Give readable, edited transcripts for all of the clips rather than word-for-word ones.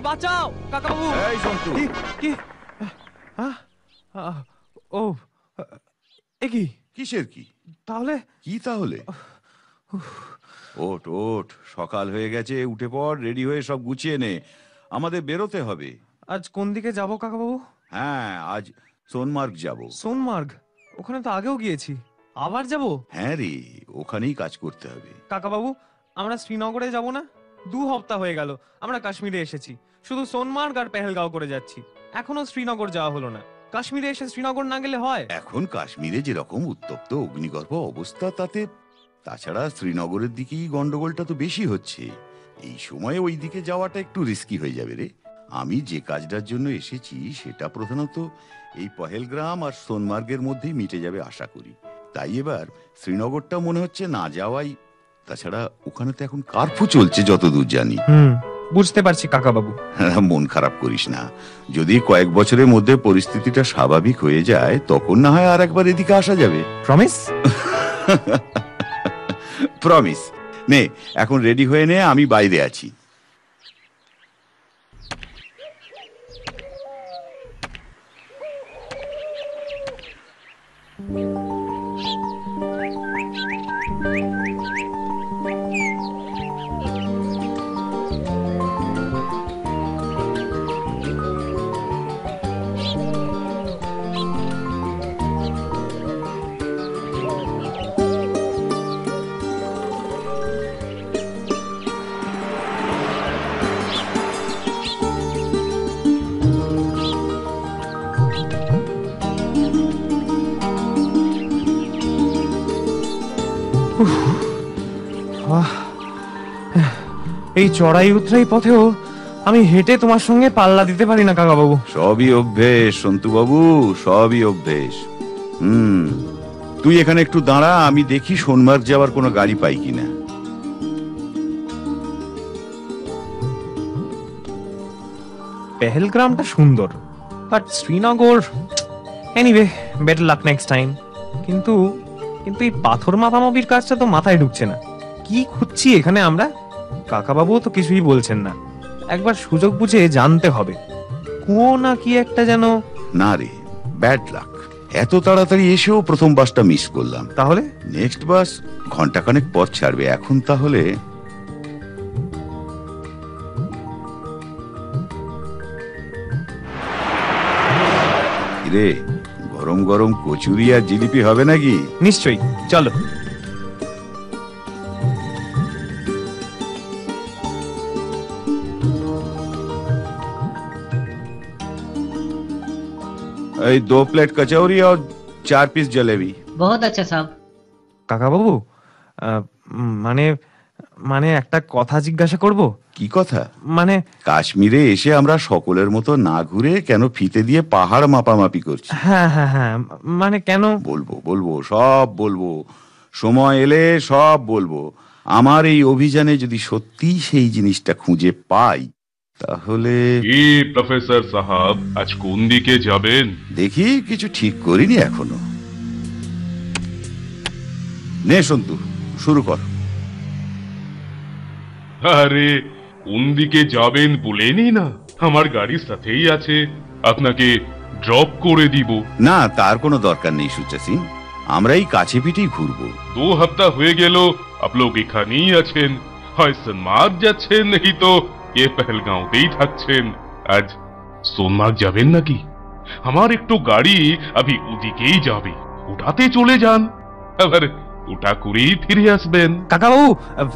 বাঁচাও কাকা বাবু। এই সন্তু, কি ও এ কি? কিসের কি? তাহলে কি তাহলে? ওঠ ওঠ, সকাল হয়ে গেছে, উঠে পড়, রেডি হয়ে সব গুছিয়ে নে, আমাদের বেরোতে হবে। আজ কোন দিকে যাব কাকা বাবু? হ্যাঁ, আজ সোনমার্গ যাব। সোনমার্গ? ওখানে তো আগেও গিয়েছি, আবার যাব? হ্যাঁ রে, ওখানেই কাজ করতে হবে। কাকা বাবু, আমরা শ্রীনগরে যাব না? 2 সপ্তাহ হয়ে গেল আমরা কাশ্মীরে এসেছি, শুধু সোনমার্গ আর পেহেলগাঁও করে যাচ্ছি, এখনো শ্রীনগর যাওয়া হলো না। কাশ্মীরে এসে শ্রীনগর না গেলে হয়? এখন কাশ্মীরে যেরকম উত্তপ্ত অগ্নিগর্ভ অবস্থা, তাতে তাছাড়া শ্রীনগরের দিকেই গন্ডগোলটা তো বেশি হচ্ছে। এই সময়ে ওই দিকে যাওয়াটা একটু রিস্কি হয়ে যাবে রে। আমি যে কাজটার জন্য এসেছি সেটা প্রধানত এই পহেলগ্রাম আর সোনমার্গের মধ্যেই মিটে যাবে আশা করি। তাই এবার শ্রীনগরটা মনে হচ্ছে না যাওয়াই। তাছাড়া ওখানে তো এখন কারফিউ চলছে যতদূর জানি। বুঝতে পারছি কাকা বাবু। মন খারাপ করিস না, যদি কয়েক বছরের মধ্যে পরিস্থিতিটা স্বাভাবিক হয়ে যায় তখন না হয় আর একবার এদিকে আসা যাবে। প্রমিস? প্রমিস। নে, এখন রেডি হয়ে নে, আমি বাইরে আছি। এই চড়াই উতরাই পথেও আমি হেঁটে তোমার সঙ্গে পাল্লা দিতে পারি না কাকা বাবু। সবই অভ্যেস সন্তু বাবু, সবই অভ্যেস। তুই এখানে একটু দাঁড়া, আমি দেখি সোনমার্গ যাওয়ার কোনো গাড়ি পাই কিনা। পেহেলগ্রামটা সুন্দর, but Srinagar, anyway better luck next time. কিন্তু কিন্তু এই পাথর মাপামাপির কাজটা তো মাথায় ঢুকছে না। কি খুঁজছি এখানে আমরা? কাকাবাবুও তো কিছুই বলছেন না। একবার সুযোগ বুঝে জানতে হবে। কুয়ো না কি একটা যেন। না রে, ব্যাড লাক। এত তাড়াতাড়ি এসেও প্রথম বাসটা মিস করলাম। তাহলে নেক্সট বাস ঘন্টাখানেক পর ছাড়বে। এখন তাহলে রে, গরম গরম কচুরি আর জিলিপি হবে নাকি? নিশ্চয়ই, চলো। এই 2 प्लेट कचौरी और 4 पीस जलेबी। बहुत अच्छा साहब। কাকাবাবু, মানে মানে একটা কথা জিজ্ঞাসা করব। কি কথা? মানে কাশ্মীরে এসে আমরা সকলের মতো না ঘুরে কেন ফিতে দিয়ে পাহাড় মাপামাপি করছি? হ্যাঁ হ্যাঁ হ্যাঁ, মানে কেন? বলবো বলবো, সব বলবো, সময় এলে সব বলবো। আমার এই অভিযানে যদি সত্যি সেই জিনিসটা খুঁজে পাই তাহলে। কি প্রফেসর সাহাব, আজ কোন দিকে যাবেন? দেখি, কিছু ঠিক করিনি এখনো। নে সন্তু, শুরু কর। আরে, কোন দিকে যাবেন বলেনি না? আমার গাড়ির সাথেই আছে, আপনাকে ড্রপ করে দিব। না, তার কোনো দরকার নেই সুচা সিং, আমরা এই কাছে পিঠেই ঘুরবো। 2 সপ্তাহ হয়ে গেল আপ লোক এখানেই আছেন, হয় সোনমার্গ যাচ্ছেন নাকি তো এ পেহেলগাঁওতেই থাকছেন। আজ সোনমার্গ যাবেন নাকি? আমার একটু গাড়ি আভি ওদিকেই যাবে, ওটাতে চলে যান, আবার ওটা করেই ফিরে আসবেন। কাকাবাবু,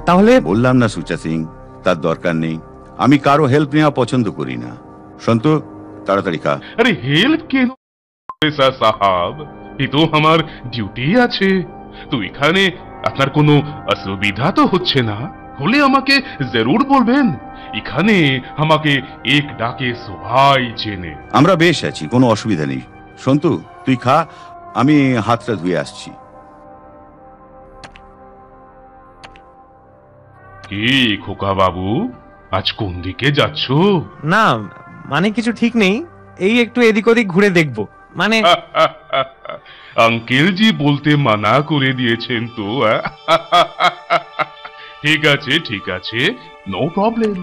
তাহলে? বললাম না সুচা সিং, তার দরকার নেই। আমি কারো হেল্প নেওয়া পছন্দ করি না। সন্তু, তাড়াতাড়ি খা। আরে হেল্প কেন প্রফেসর সাহাব, এ তো আমার ডিউটি আছে। তো এখানে আপনার কোনো অসুবিধা তো হচ্ছে না? হলে আমাকে জরুর বলবেন। এখানে আমাকে এক ডাকে সবাই চেনে। আমরা বেশ আছি, কোনো অসুবিধা নেই। সন্তু, তুই খা, আমি হাতটা ধুয়ে আসছি। কি খোকা বাবু, আজ কোন দিকে যাচ্ছ? না, মানে কিছু ঠিক নেই, এই একটু এদিক ওদিক ঘুরে দেখবো। মানে আঙ্কেল জি বলতে মানা করে দিয়েছেন তো। ঠিক আছে ঠিক আছে, নো প্রবলেম।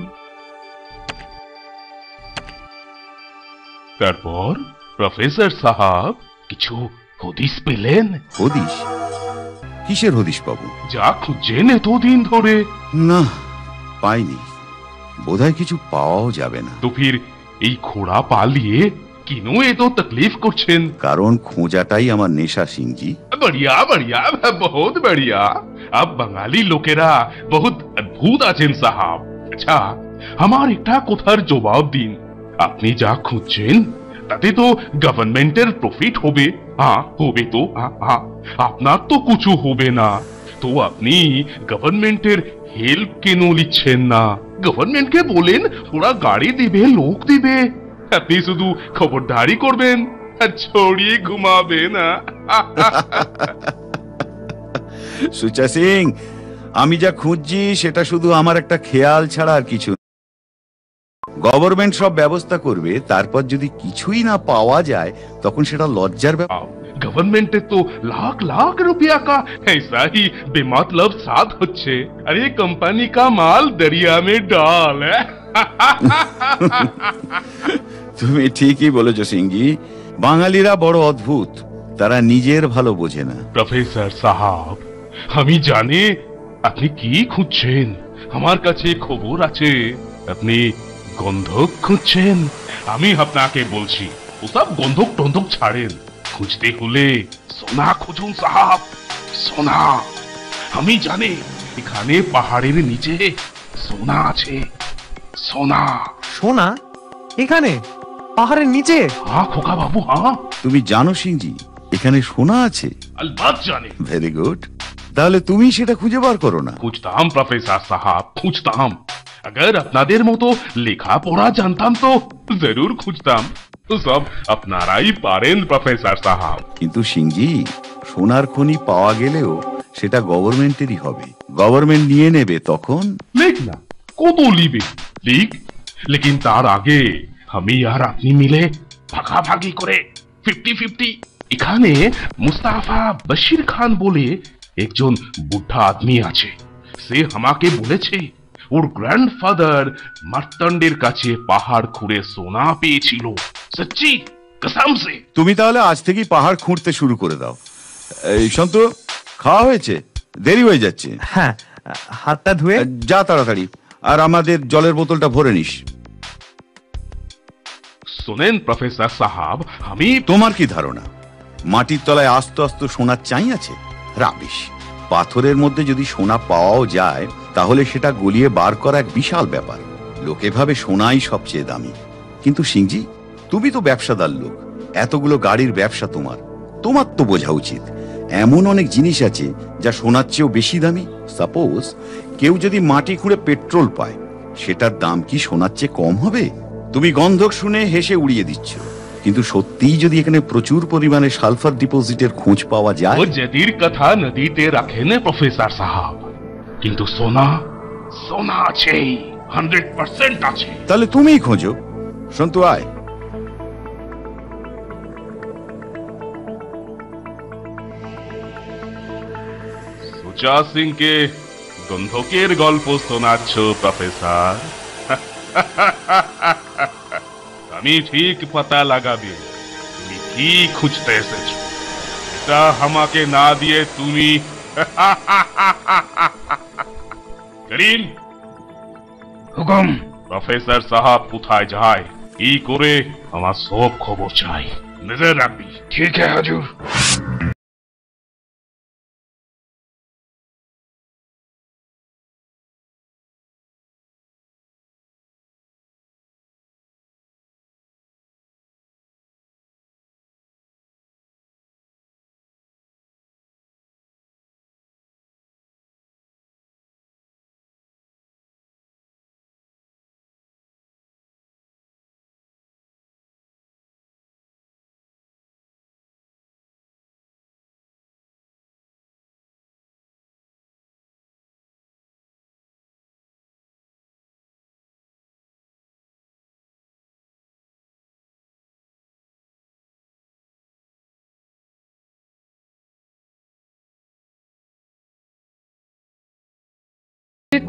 তারপর প্রফেসর সাহাব কিছু হদিস পেলেন? হদিশ? কিসের হদিশ পাবো? যা খুঁজছেন এতদিন ধরে। না, পাইনি। বোধহয় কিছু পাওয়াও যাবে না। তো ফির এই ঘোড়া পালিয়ে কেন এত তকলিফ করছেন? কারণ খোঁজাটাই আমার নেশা, সিংজি। बढ़िया बढ़िया, बहुत बढ़िया। अब বাঙালি লোকেরা বহুত অদ্ভুত আছেন সাহাব। আচ্ছা, আমার একটা কথার জবাব দিন। আপনি যা খুঁজছেন তাতে তো গভর্নমেন্টের প্রফিট হবে। হ্যাঁ হবে তো, হ্যাঁ, আপনার তো কিছু হবে না। তো আপনি গভর্নমেন্টের হেল্প কেন নিচ্ছেন না? গভর্নমেন্টকে বলেন ওরা গাড়ি দিবে, লোক দিবে, আপনি শুধু খবরদারি করবেন আর ছড়িয়ে ঘুমাবেন। সুচা সিং, আমি যা খুঁজছি সেটা শুধু আমার একটা খেয়াল ছাড়া আর কিছু। গভর্নমেন্ট সব ব্যবস্থা করবে, তারপর যদি কিছুই না পাওয়া যায় তখন সেটা লজ্জার ব্যাপার। गवर्नमेंट तो लाख लाख रुपया का ऐसा ही बेमतलब साथ होच्छे। अरे कंपनी का माल दरिया में डाल। তুমি ঠিকই বলেছো সিংজি, বাঙালিরা বড় অদ্ভুত, তারা নিজের ভালো বোঝে না। প্রফেসর সাহাব, আমি জানি আপনি কি খুঁজছেন। আমার কাছে খবর আছে আপনি গন্ধক খুঁজছেন। আমি আপনাকে বলছি ওসব গন্ধক টন্ধক ছাড়েন। খুঁজতে হলে সোনা খুঁজুন সাহাব, সোনা। আমি জানি এখানে পাহাড়ের নিচে সোনা আছে, সোনা। সোনা? এখানে পাহাড়ের নিচে? হ্যাঁ খোকা বাবু, हाँ। তুমি জানো সিংজি এখানে সোনা আছে? अलबत जाने। Very good. তাহলে তুমি সেটা খুঁজে বার করো না। খুঁজতাম প্রফেসর সাহাব, খুঁজতাম। अगर আপনাদের মতো লেখাপড়া জানতাম তো জরুর খুঁজতাম। তো সব আপনারাই পারেন প্রফেসর সাহাব। কিন্তু সিংজি, সোনার খনি পাওয়া গেলেও সেটা গভর্নমেন্টেরই হবে। গভর্নমেন্ট নিয়ে নেবে তখন। লিখ না, কত লিবে লিখ, লেকিন তার আগে আমি আর আপনি মিলে ভাগাভাগি করে 50-50। এখানে মুস্তাফা বশির খান বলে একজন বুদ্ধা আদমি আছে। সে আমাকে বলেছে ওর গ্র্যান্ডফাদার মার্তন্ডের কাছে পাহাড় খুঁড়ে সোনা পেয়েছিল। সচ্চি কসম সে। তুমি তাহলে আজ থেকেই পাহাড় খুঁড়তে শুরু করে দাও। এই সন্তু, খাওয়া হয়েছে? দেরি হয়ে যাচ্ছে। হ্যাঁ, হাতটা ধুয়ে। যা তাড়াতাড়ি, আর আমাদের জলের বোতলটা ভরে নিস। শোনেন প্রফেসর সাহাব, আমি তোমার কি ধারণা মাটির তলায় আস্ত আস্ত সোনার চাই আছে? রাবিশ। পাথরের মধ্যে যদি সোনা পাওয়াও যায় তাহলে সেটা গলিয়ে বার করা এক বিশাল ব্যাপার। লোকে ভাবে সোনাই সবচেয়ে দামি। কিন্তু সিংজি, তুমি তো ব্যবসাদার লোক, এতগুলো গাড়ির ব্যবসা তোমার, তোমার তো বোঝা উচিত এমন অনেক জিনিস আছে যা সোনার চেয়েও বেশি দামি। সাপোজ কেউ যদি মাটি খুঁড়ে পেট্রোল পায়, সেটার দাম কি সোনার চেয়ে কম হবে? তুমি গন্ধক শুনে হেসে উড়িয়ে দিচ্ছ, কিন্তু সত্যিই যদি এখানে প্রচুর পরিমাণে সালফার ডিপোজিটের খোঁজ পাওয়া যায়। ও জেদির কথা নদীতে রাখেন প্রফেসর সাহাব, কিন্তু সোনা, সোনা আছে, 100% আছে। তাহলে তুমিই খোঁজো। সন্তু, আয়। সুচা সিংকে গন্ধকের গল্প শোনাচ্ছ প্রফেসর? আমি ঠিক পাতা লাগাবে তুমি কি খুঁজতে এসেছো। এটা আমাকে না দিয়ে তুমি করিম, হুকুম। প্রফেসর সাহাব কোথায় যায়, কি করে, আমার সব খবর চাই। নজর রাখবি। ঠিক আছে হুজুর।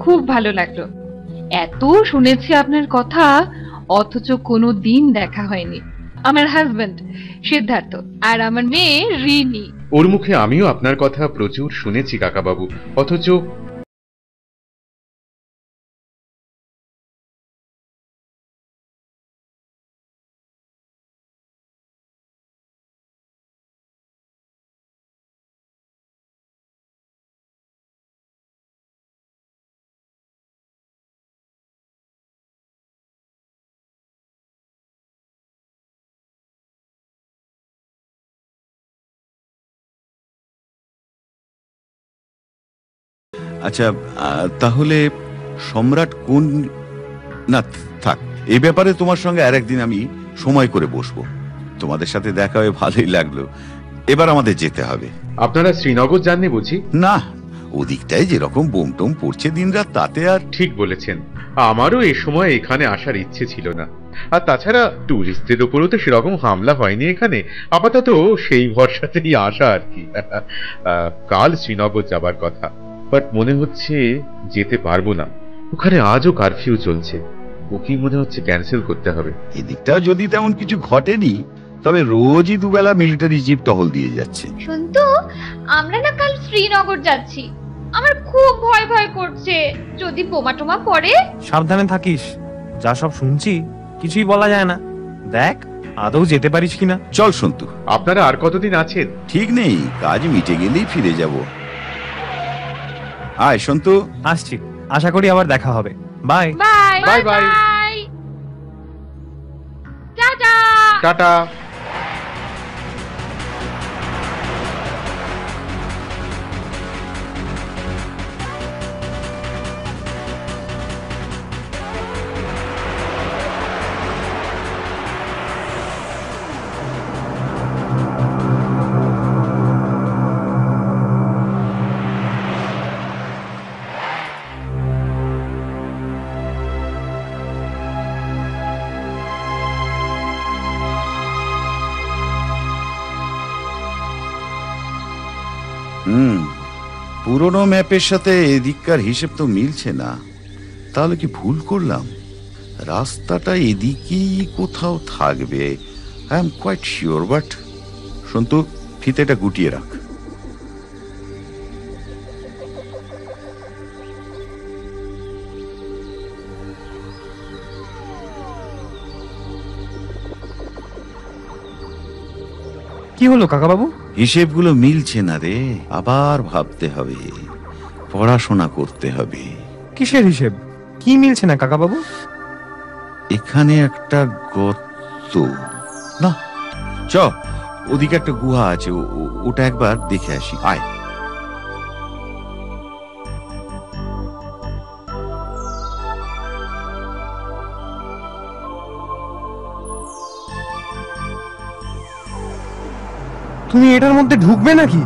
খুব ভালো লাগলো। এত শুনেছি আপনার কথা, অথচ কোনো দিন দেখা হয়নি। আমার হাজবেন্ড সিদ্ধার্থ আর আমার মেয়ে রিনি। ওর মুখে আমিও আপনার কথা প্রচুর শুনেছি কাকাবাবু, অথচ আচ্ছা, তাহলে সম্রাট কোন, না থাক, এই ব্যাপারে তোমার সঙ্গে আর একদিন আমি সময় করে বসবো। তোমাদের সাথে দেখা হয়ে ভালোই লাগলো। এবার আমাদের যেতে হবে। আপনারা শ্রীনগর যাননি বুঝি? না, ওদিকটায় যেরকম বোম টোম পড়ছে দিনরাত, তাতে আর। ঠিক বলেছেন, আমারও এ সময় এখানে আসার ইচ্ছে ছিল না। আর তাছাড়া টুরিস্টদের উপরও তো সেরকম হামলা হয়নি এখানে, আপাতত সেই ভরসাতেই আসা আর কি। কাল শ্রীনগর যাবার কথা, বাট মনে হচ্ছে যেতে পারবো না। ওখানে আজও কারফিউ চলছে, বুকিং মনে হচ্ছে ক্যান্সেল করতে হবে। এদিকটা যদি তেমন কিছু ঘটেনি, তবে রোজই দুবেলা মিলিটারি জিপ টহল দিয়ে যাচ্ছে। শুনতো, আমরা না কাল শ্রীনগর যাচ্ছি। আমার খুব ভয় ভয় করছে, যদি বোমা টোমা পড়ে। সাবধানে থাকিস, যা সব শুনছি কিছুই বলা যায় না। দেখ আদৌ যেতে পারিস কিনা। চল সন্তু। আপনারা আর কতদিন আছেন? ঠিক নেই, কাজ মিটে গেলেই ফিরে যাব। আয় সন্তু। আসছি, আশা করি আবার দেখা হবে। Bye bye bye bye. Bye, ta-ta. Ta-ta. পুরনো ম্যাপের সাথে এদিককার হিসেব তো মিলছে না। তাহলে কি ভুল করলাম? রাস্তাটা এদিকেই কোথাও থাকবে, I am quite sure. But Santu, ফিতেটা গুটিয়ে রাখ। কি হলো কাকাবাবু? হিসেবগুলো মিলছে না রে, আবার ভাবতে হবে, পড়াশোনা করতে হবে। কিসের হিসেব? কি মিলছে না কাকাবাবু? এখানে একটা গর্ত, না চ, ওদিকে একটা গুহা আছে, ওটা একবার দেখে আসি। আয়। তুমি এটার মধ্যে ঢুকবে নাকি?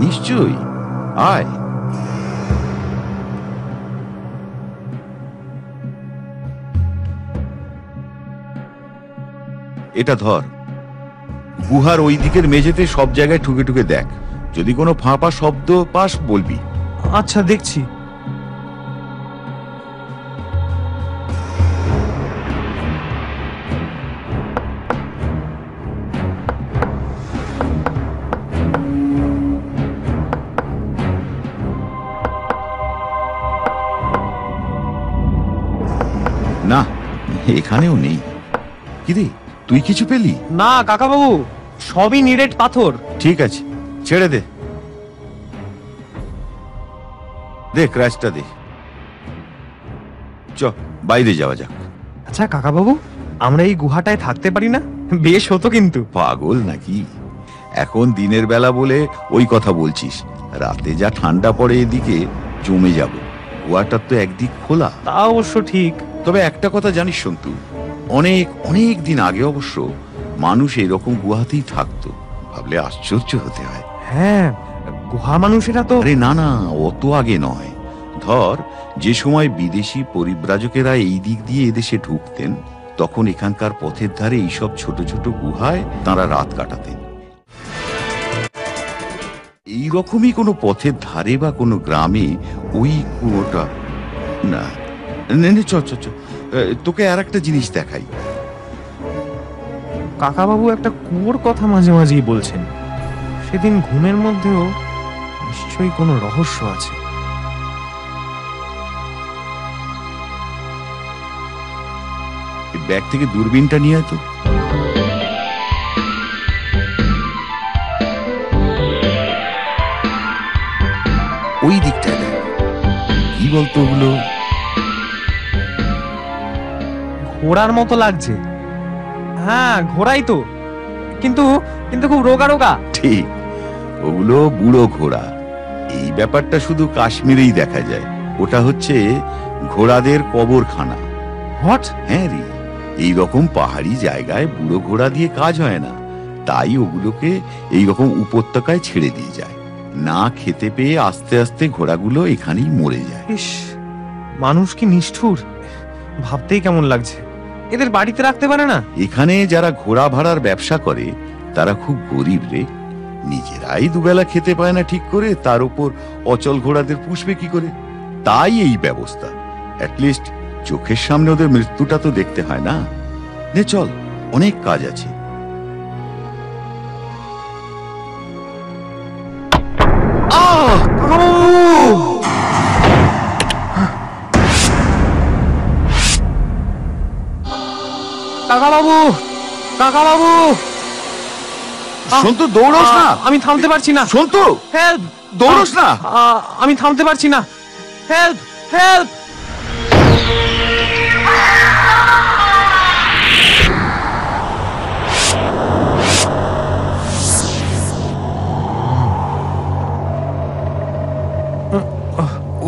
নিশ্চয়ই, আয়। এটা ধর, গুহার ওই দিকের মেঝেতে সব জায়গায় ঠুকে ঠুকে দেখ, যদি কোনো ফাঁপা শব্দ পাস বলবি। আচ্ছা, দেখছি। না, এখানেও নেই। কিরে, তুই কিছু পেলি? না কাকাবাবু, সবই নিরেট পাথর। ঠিক আছে, ছেড়ে দে, দেখ রাজটা দে। চ, বাইরে যাওয়া যাক। আচ্ছা কাকাবাবু, আমরা এই গুহাটায় থাকতে পারি না? বেশ হতো কিন্তু। পাগল নাকি? এখন দিনের বেলা বলে ওই কথা বলছিস, রাতে যা ঠান্ডা পড়ে এদিকে জমে যাব। গুহাটার তো একদিক খোলা। তা অবশ্য ঠিক। তবে একটা কথা জানিস সন্তু, অনেক অনেক দিন আগে অবশ্য মানুষ এরকম গুহাতেই থাকতো। ভাবলে আশ্চর্য হতে হয়। হ্যাঁ, গুহা মানুষেরা তো। আরে না না, অত আগে নয়। ধর, যে সময় বিদেশি পরিব্রাজকেরা এই দিক দিয়ে এদেশে ঢুকতেন, তখন এখানকার পথের ধারে এইসব ছোট ছোট গুহায় তারা রাত কাটাতেন। এইরকমই কোনো পথের ধারে বা কোনো গ্রামে ওই কুয়োটা, না নে নে, চ চ চ, তোকে আর একটা জিনিস দেখাই। কাকাবাবু একটা কুয়োর কথা মাঝে মাঝেই বলছেন। সেদিন ঘুমের মধ্যেও নিশ্চয়ই কোনো রহস্য আছে। ব্যাগ থেকে দূরবীনটা নিয়ে আয় তো। ওই দিকটায় দেখ, কি বলতো ওগুলো? ঘোড়ার মতো লাগছে। হ্যাঁ, ঘোড়াই তো, কিন্তু কিন্তু খুব রোগা রোগা। ঠিক, ওগুলো বুড়ো ঘোড়া। এই ব্যাপারটা শুধু কাশ্মীরেই দেখা যায়। ওটা হচ্ছে ঘোড়াদের কবরখানা। হোয়াট? হ্যাঁ রে, এইরকম পাহাড়ি জায়গায় বুড়ো ঘোড়া দিয়ে কাজ হয় না, তাই ওগুলোকে এইরকম উপত্যকায় ছেড়ে দিয়ে যায়। না খেতে পেয়ে আস্তে আস্তে ঘোড়াগুলো এখানেই মরে যায়। ইস, মানুষ কি নিষ্ঠুর, ভাবতেই কেমন লাগছে। এদের বাড়িতে রাখতে পারে না? এখানে যারা ঘোড়া ভাড়ার ব্যবসা করে তারা খুব গরিব রে, নিজেরাই দুবেলা খেতে পায় না ঠিক করে, তার উপর অচল ঘোড়াদের পুষবে কি করে? তাই এই ব্যবস্থা। অ্যাটলিস্ট চোখের সামনে ওদের মৃত্যুটা তো দেখতে হয় না। নে চল, অনেক কাজ আছে। কাকাবাবু, কাকাবাবু! সন্তু, দৌড়স না। আমি থামতে পারছি না। সন্তু, হেল্প! দৌড়স না। আমি থামতে পারছি না। Help, help!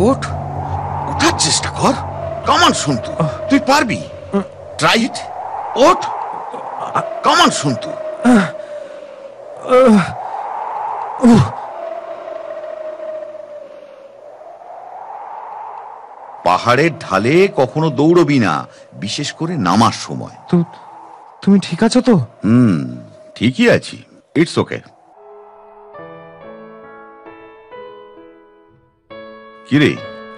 ওঠ, ওঠার চেষ্টা কর। কামান সন্তু, তুই পারবি। Try it. ওঠ, কামান সন্তু। পাহাড়ের ঢালে কখনো দৌড়বি না, বিশেষ করে নামার সময়। তুমি ঠিক আছো তো? ঠিকই আছি। It's okay. কিরে,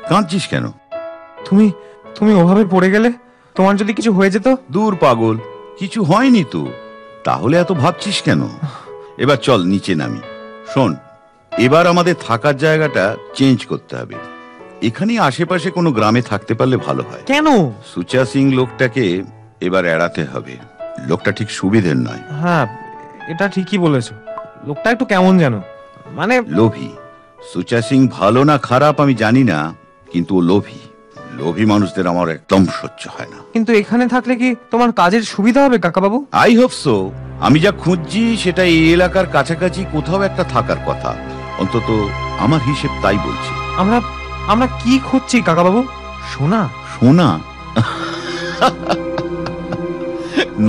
কাঁদছিস কেন? তুমি তুমি ওভাবে পড়ে গেলে, তোমার যদি কিছু হয়ে যেত? দূর পাগল, কিছু হয়নি তো, তাহলে এত ভাবছিস কেন? এবার চল নিচে নামি। শোন, এবার আমাদের থাকার জায়গাটা চেঞ্জ করতে হবে। এখানে আশেপাশে কোনো গ্রামে থাকতে পারলে ভালো হয়। কেন? সুচা সিং লোকটাকে এবার এড়াতে হবে। লোকটা ঠিক সুবিধের নয়। হ্যাঁ, এটা ঠিকই বলেছো। লোকটা একটু কেমন যেন, মানে লোভী। সুচা সিং ভালো না খারাপ আমি জানি না, কিন্তু ও লোভী। লোভী মানুষদের আমার একদম সহ্য হয় না। কিন্তু এখানে থাকলে কি তোমার কাজের সুবিধা হবে কাকাবাবু? I hope so. আমি যা খুঁজছি সেটা এই এলাকার কাছাকাছি কোথাও একটা থাকার কথা, অন্তত আমার হিসেব তাই বলছে। আমরা আমরা কি খুঁজছি কাকাবাবু? সোনা? সোনা?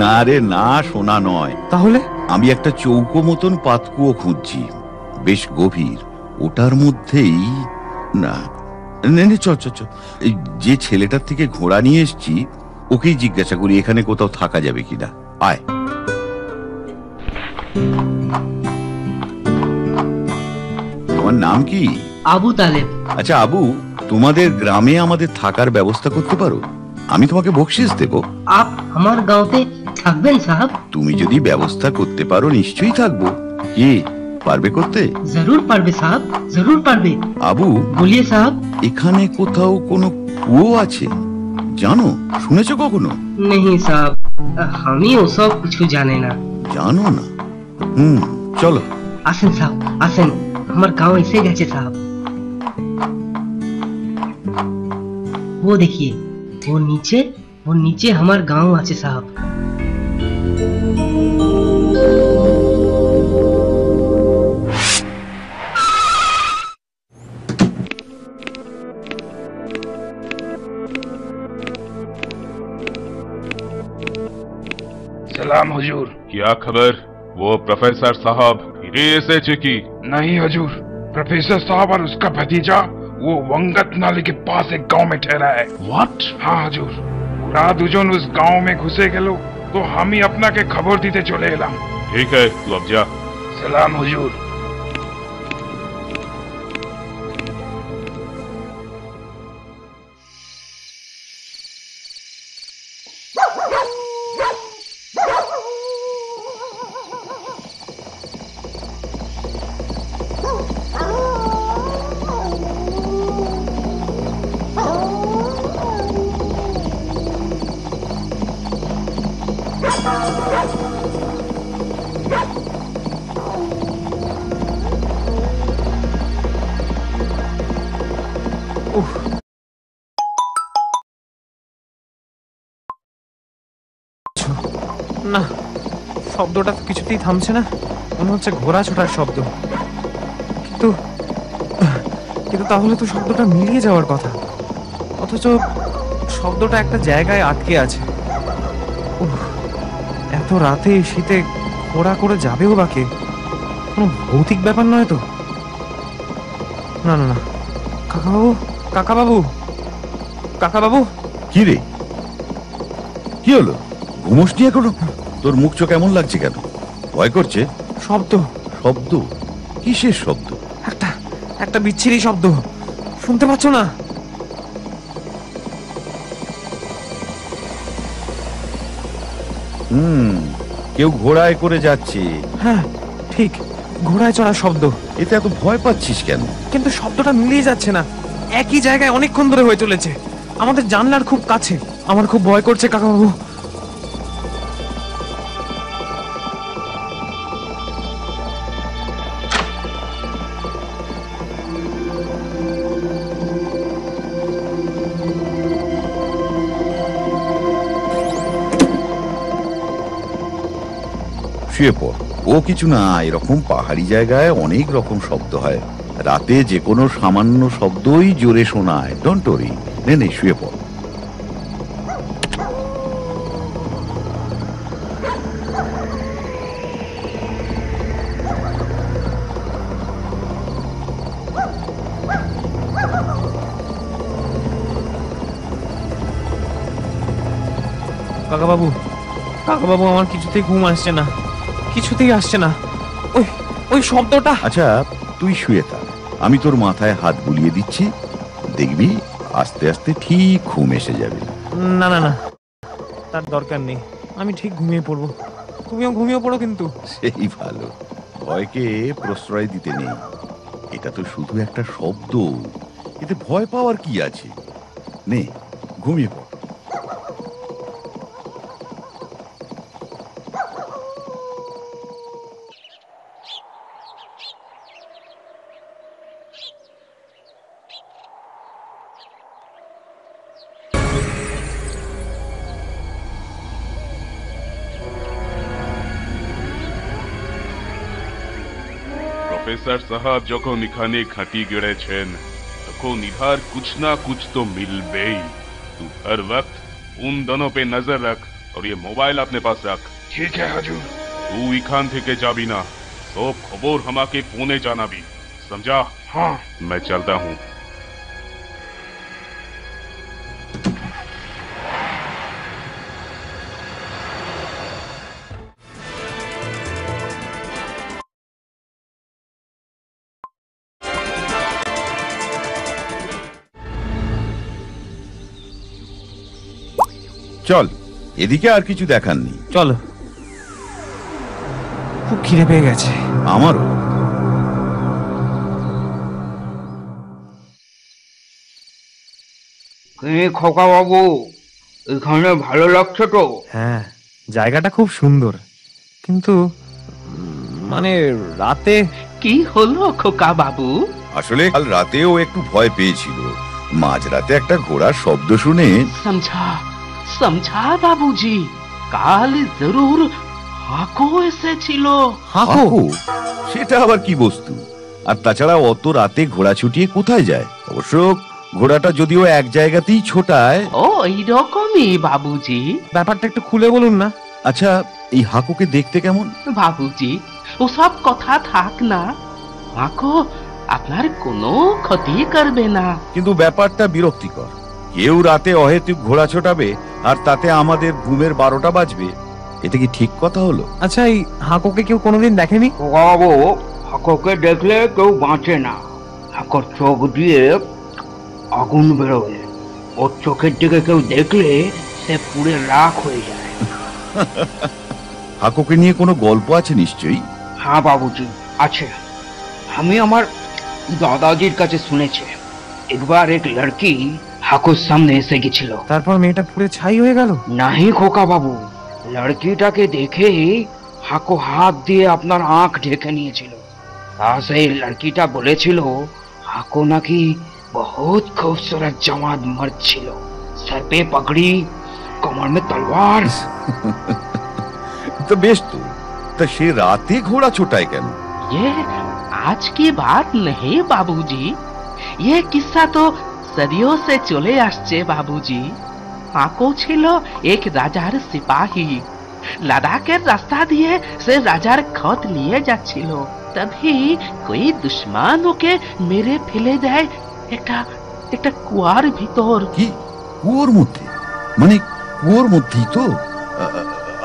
না রে না, সোনা নয়। তাহলে? আমি একটা চৌকো মতন পাতকুয়ো খুঁজছি, বেশ গভীর। ওটার মধ্যেই না, চল চল চল, যে ছেলেটার থেকে ঘোড়া নিয়ে এসছি ওকেই জিজ্ঞাসা করি এখানে কোথাও থাকা যাবে কিনা। আয়। তোমার নাম কি? আবু তালেব। আচ্ছা আবু, তোমাদের গ্রামে আমাদের থাকার ব্যবস্থা করতে পারো? আমি তোমাকে বকশিস দেব। আপ আমার গাঁওতে থাকবেন সাহেব? তুমি যদি ব্যবস্থা করতে পারো নিশ্চয়ই থাকবো। কি পারবে করতে? জরুর পারবে সাহেব, জরুর পারবে। আবু, বলিয়ে সাহেব। এখানে কোথাও কোনো কুয়ো আছে জানো? শুনেছো কখনো? নেই সাহেব, আমি ওসব কিছু জানি না। জানো না? চলো। আসেন সাহেব, আসেন, আমার গাঁও এসে গেছে সাহেব। वो देखिए, वो नीचे हमार गांव আছে साहब। सलाम हुजूर। क्या खबर? वो प्रोफेसर साहब फिरे एसेছে কি? नहीं हुजूर, प्रोफेसर साहब और उसका भतीजा वो वंगत नाले के पास एक गांव में ठहरा है। व्हाट? हाँ हुजूर, ওরা দুজন उस गांव में घुसे গেল, তো আমি আপনাকে খবর দিতে চলে এলাম। ठीक है, तू अब जा। सलाम हुजूर। না, শব্দটা তো কিছুতেই থামছে না। মনে হচ্ছে ঘোড়া ছোটার শব্দ, কিন্তু কিন্তু তাহলে তো শব্দটা মিলিয়ে যাওয়ার কথা, অথচ শব্দটা একটা জায়গায় আটকে আছে। উফ, এত রাতে শীতে ঘোড়া করে যাবেও বা কে? কোনো ভৌতিক ব্যাপার নয় তো? না না না, কাকাবাবু, কাকাবাবু, কাকাবাবু। কি রে, কি হলো? ঘুমোসনি এখনো? তোর মুখ চোখ এমন লাগছে কেন? ভয় করছে? শব্দ। শব্দ? কিসের শব্দ? একটা একটা বিচ্ছিরি শব্দ, শুনতে পাচ্ছ না? কেউ ঘোড়ায় করে যাচ্ছে। হ্যাঁ ঠিক, ঘোড়ায় চড়ার শব্দ। এতে এত ভয় পাচ্ছিস কেন? কিন্তু শব্দটা মিলিয়ে যাচ্ছে না, একই জায়গায় অনেকক্ষণ ধরে হয়ে চলেছে, আমাদের জানলার খুব কাছে। আমার খুব ভয় করছে কাকাবাবু। শুয়ে পড়। ও কিছু না, এরকম পাহাড়ি জায়গায় অনেক রকম শব্দ হয়। রাতে যে কোনো সামান্য শব্দই জোরে শোনায়। ডোন্ট ওরি, নে নে শুয়ে পড়। কাকাবাবু, কাকাবাবু, আমার কিছুতেই ঘুম আসছে না, কিছুতেই আসছে না। ওই ওই শব্দটা। আচ্ছা তুই শুয়ে থাক, আমি তোর মাথায় হাত বুলিয়ে দিচ্ছি, দেখবি আস্তে আস্তে ঠিক ঘুম এসে যাবে। না না না, তার দরকার নেই, আমি ঠিক ঘুমিয়ে পড়বো। তুমিও ঘুমিয়ে পড়ো কিন্তু। সেই ভালো, ভয়কে প্রশ্রয় দিতে নেই। এটা তো শুধু একটা শব্দ, এতে ভয় পাওয়ার কি আছে? নে ঘুমিয়ে পড়। প্রফেসর সাহেব যখন এখানে ঘাঁটি গেড়েছেন তখন इधर कुछ ना कुछ तो मिलबेई। तू हर वक्त उन दोनों पे नजर रख और ये मोबाइल अपने पास रख। ठीक है हुजूर। तू इखान থেকে যাবি না, সব খবর আমাকে ফোনে জানাবি, समझा? हाँ। मैं चलता हूँ। চল, এদিকে আর কিছু দেখার নেই। চলো, খুব খিদে পেয়ে গেছে। আমারও। খোকা বাবু, এখানে ভালো লাগছে তো? হ্যাঁ, জায়গাটা খুব সুন্দর, কিন্তু মানে রাতে। কি হলো খোকা বাবু? আসলে কাল রাতেও একটু ভয় পেয়েছিল। মাঝরাতে একটা ঘোড়ার শব্দ শুনে। समझा समझा बाबूजी, কাল জরুর হাকো এসেছিল। হাঁকো? সেটা আবার কি বস্তু? আর তাছাড়া অত রাতে ঘোড়া ছুটিয়ে কোথায় যায়? অবশ্য ঘোড়াটা যদিও এক জায়গাতেই ছোটায়। ও এইরকমই বাবুজি। ব্যাপারটা একটু খুলে বলুন না। আচ্ছা, এই হাকুকে দেখতে কেমন? বাবুজি, ওসব কথা থাক না, হাকো আপনার কোনো ক্ষতি করবে না। কিন্তু ব্যাপারটা বিরক্তিকর। কেউ রাতে অহেতুক ঘোড়া ছোটাবে আর তাতে আমাদের ঘুমের 12টা বাজবে, এটা কি ঠিক কথা হলো? আচ্ছা, এই হাঁকোকে কেউ কোনোদিন দেখেনি? বাবু, হাকোকে দেখলে কেউ বাঁচে না। হাকোর চোখ দিয়ে আগুন বেরোয়, ওর চোখের দিকে কেউ দেখলে সে পুড়ে রাখ হয়ে যায়। হাকুকে নিয়ে কোনো গল্প আছে নিশ্চয়ই? হ্যাঁ বাবুজি, আছে। আমি আমার দাদাজির কাছে শুনেছি, একবার এক লড়কি হাকুর সামনে এসে গেছিল। তারপর মেয়েটা পুড়ে ছাই হয়ে গেল? নাহি খোকা বাবু, লড়কিটাকে দেখে হাকু হাত দিয়ে আপনার আঁখ ঢেকে নিয়েছিল। তা সেই লড়কিটা বলেছিল হাকু নাকি বহুত খুবসুরত জওয়ান মর্দ ছিল, সর পে পাগড়ি, কমর মে তলোয়ার। তো বেশ তো, তা সে রাতে ঘোড়া ছোটায় কেন? ये आज की बात नहीं बाबूजी, ये किस्सा तो सदियों से चले আসছে बाबूजी। আঁকো ছিল এক রাজার সিপাহী, লাদাখের রাস্তা দিয়ে সে রাজার খত নিয়ে যাচ্ছিল। তবে কোই দুশ্মন ওকে মেরে ফেলে দেয় একটা একটা কুয়ার ভিতর। কি কুয়োর মধ্যে? মানে কুয়োর মধ্যেই তো?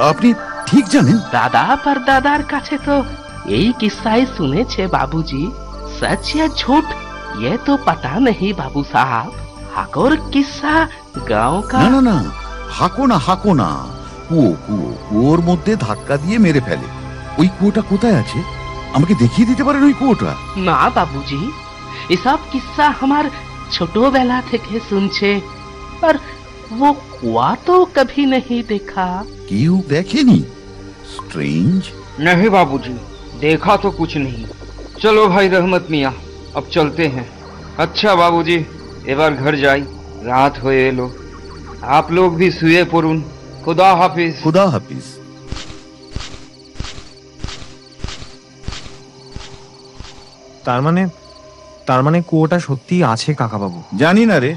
আপনি ঠিক জানেন? দাদা পরদাদার কাছে তো এই কিस्साই শুনেছে বাবুজি। सच या झूठ ये तो पता नहीं बाबू साहब। हाकोर किस्सा गांव का। না না না, হাঁকো না হাঁকো না। কুয়োর মধ্যে ধাক্কা দিয়ে মেরে ফেলে। ওই কুয়োটা কোথায় আছে? আমাকে দেখিয়ে দিতে পারেন ওই কুয়োটা? না বাবুজি, এসব কিस्सा हमार ছোটবেলা থেকে শুনছে, पर वो कुआ तो कभी नहीं देखा। কেউ দেখেনি? স্ট্রেঞ্জ। नहीं बाबूजी, देखा तो कुछ नहीं। चलो भाई रहमत मियाँ, अब चलते हैं। अच्छा बाबूजी, এবার घर যাই, রাত হয়ে এলো। आप लोग भी শুয়ে পড়ুন। खुदा हाफिज। খুদা হাফিজ। তার মানে কুয়োটা সত্যি আছে কাকাবাবু? জানি না রে,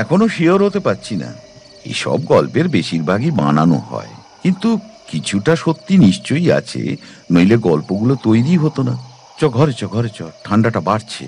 এখনো শিওর হতে পারছি না। এসব গল্পের বেশিরভাগই বানানো হয়, কিন্তু কিছুটা সত্যি নিশ্চয়ই আছে, নইলে গল্পগুলো তৈরি হতো না। ঘরে চ, ঠান্ডাটা বাড়ছে।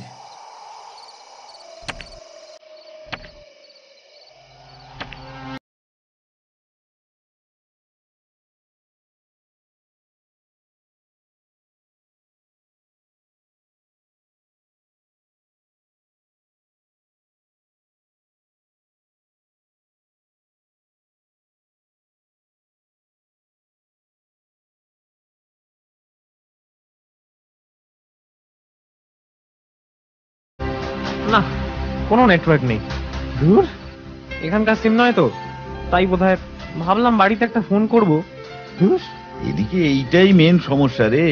না, কোনো নেটওয়ার্ক নেই। দূর, এখানকার সিম নয় তো, তাই বোধহয় ভাবলাম বাড়িতে একটা ফোন করব। দূর, এদিকে এইটাই মেন সমস্যা রে।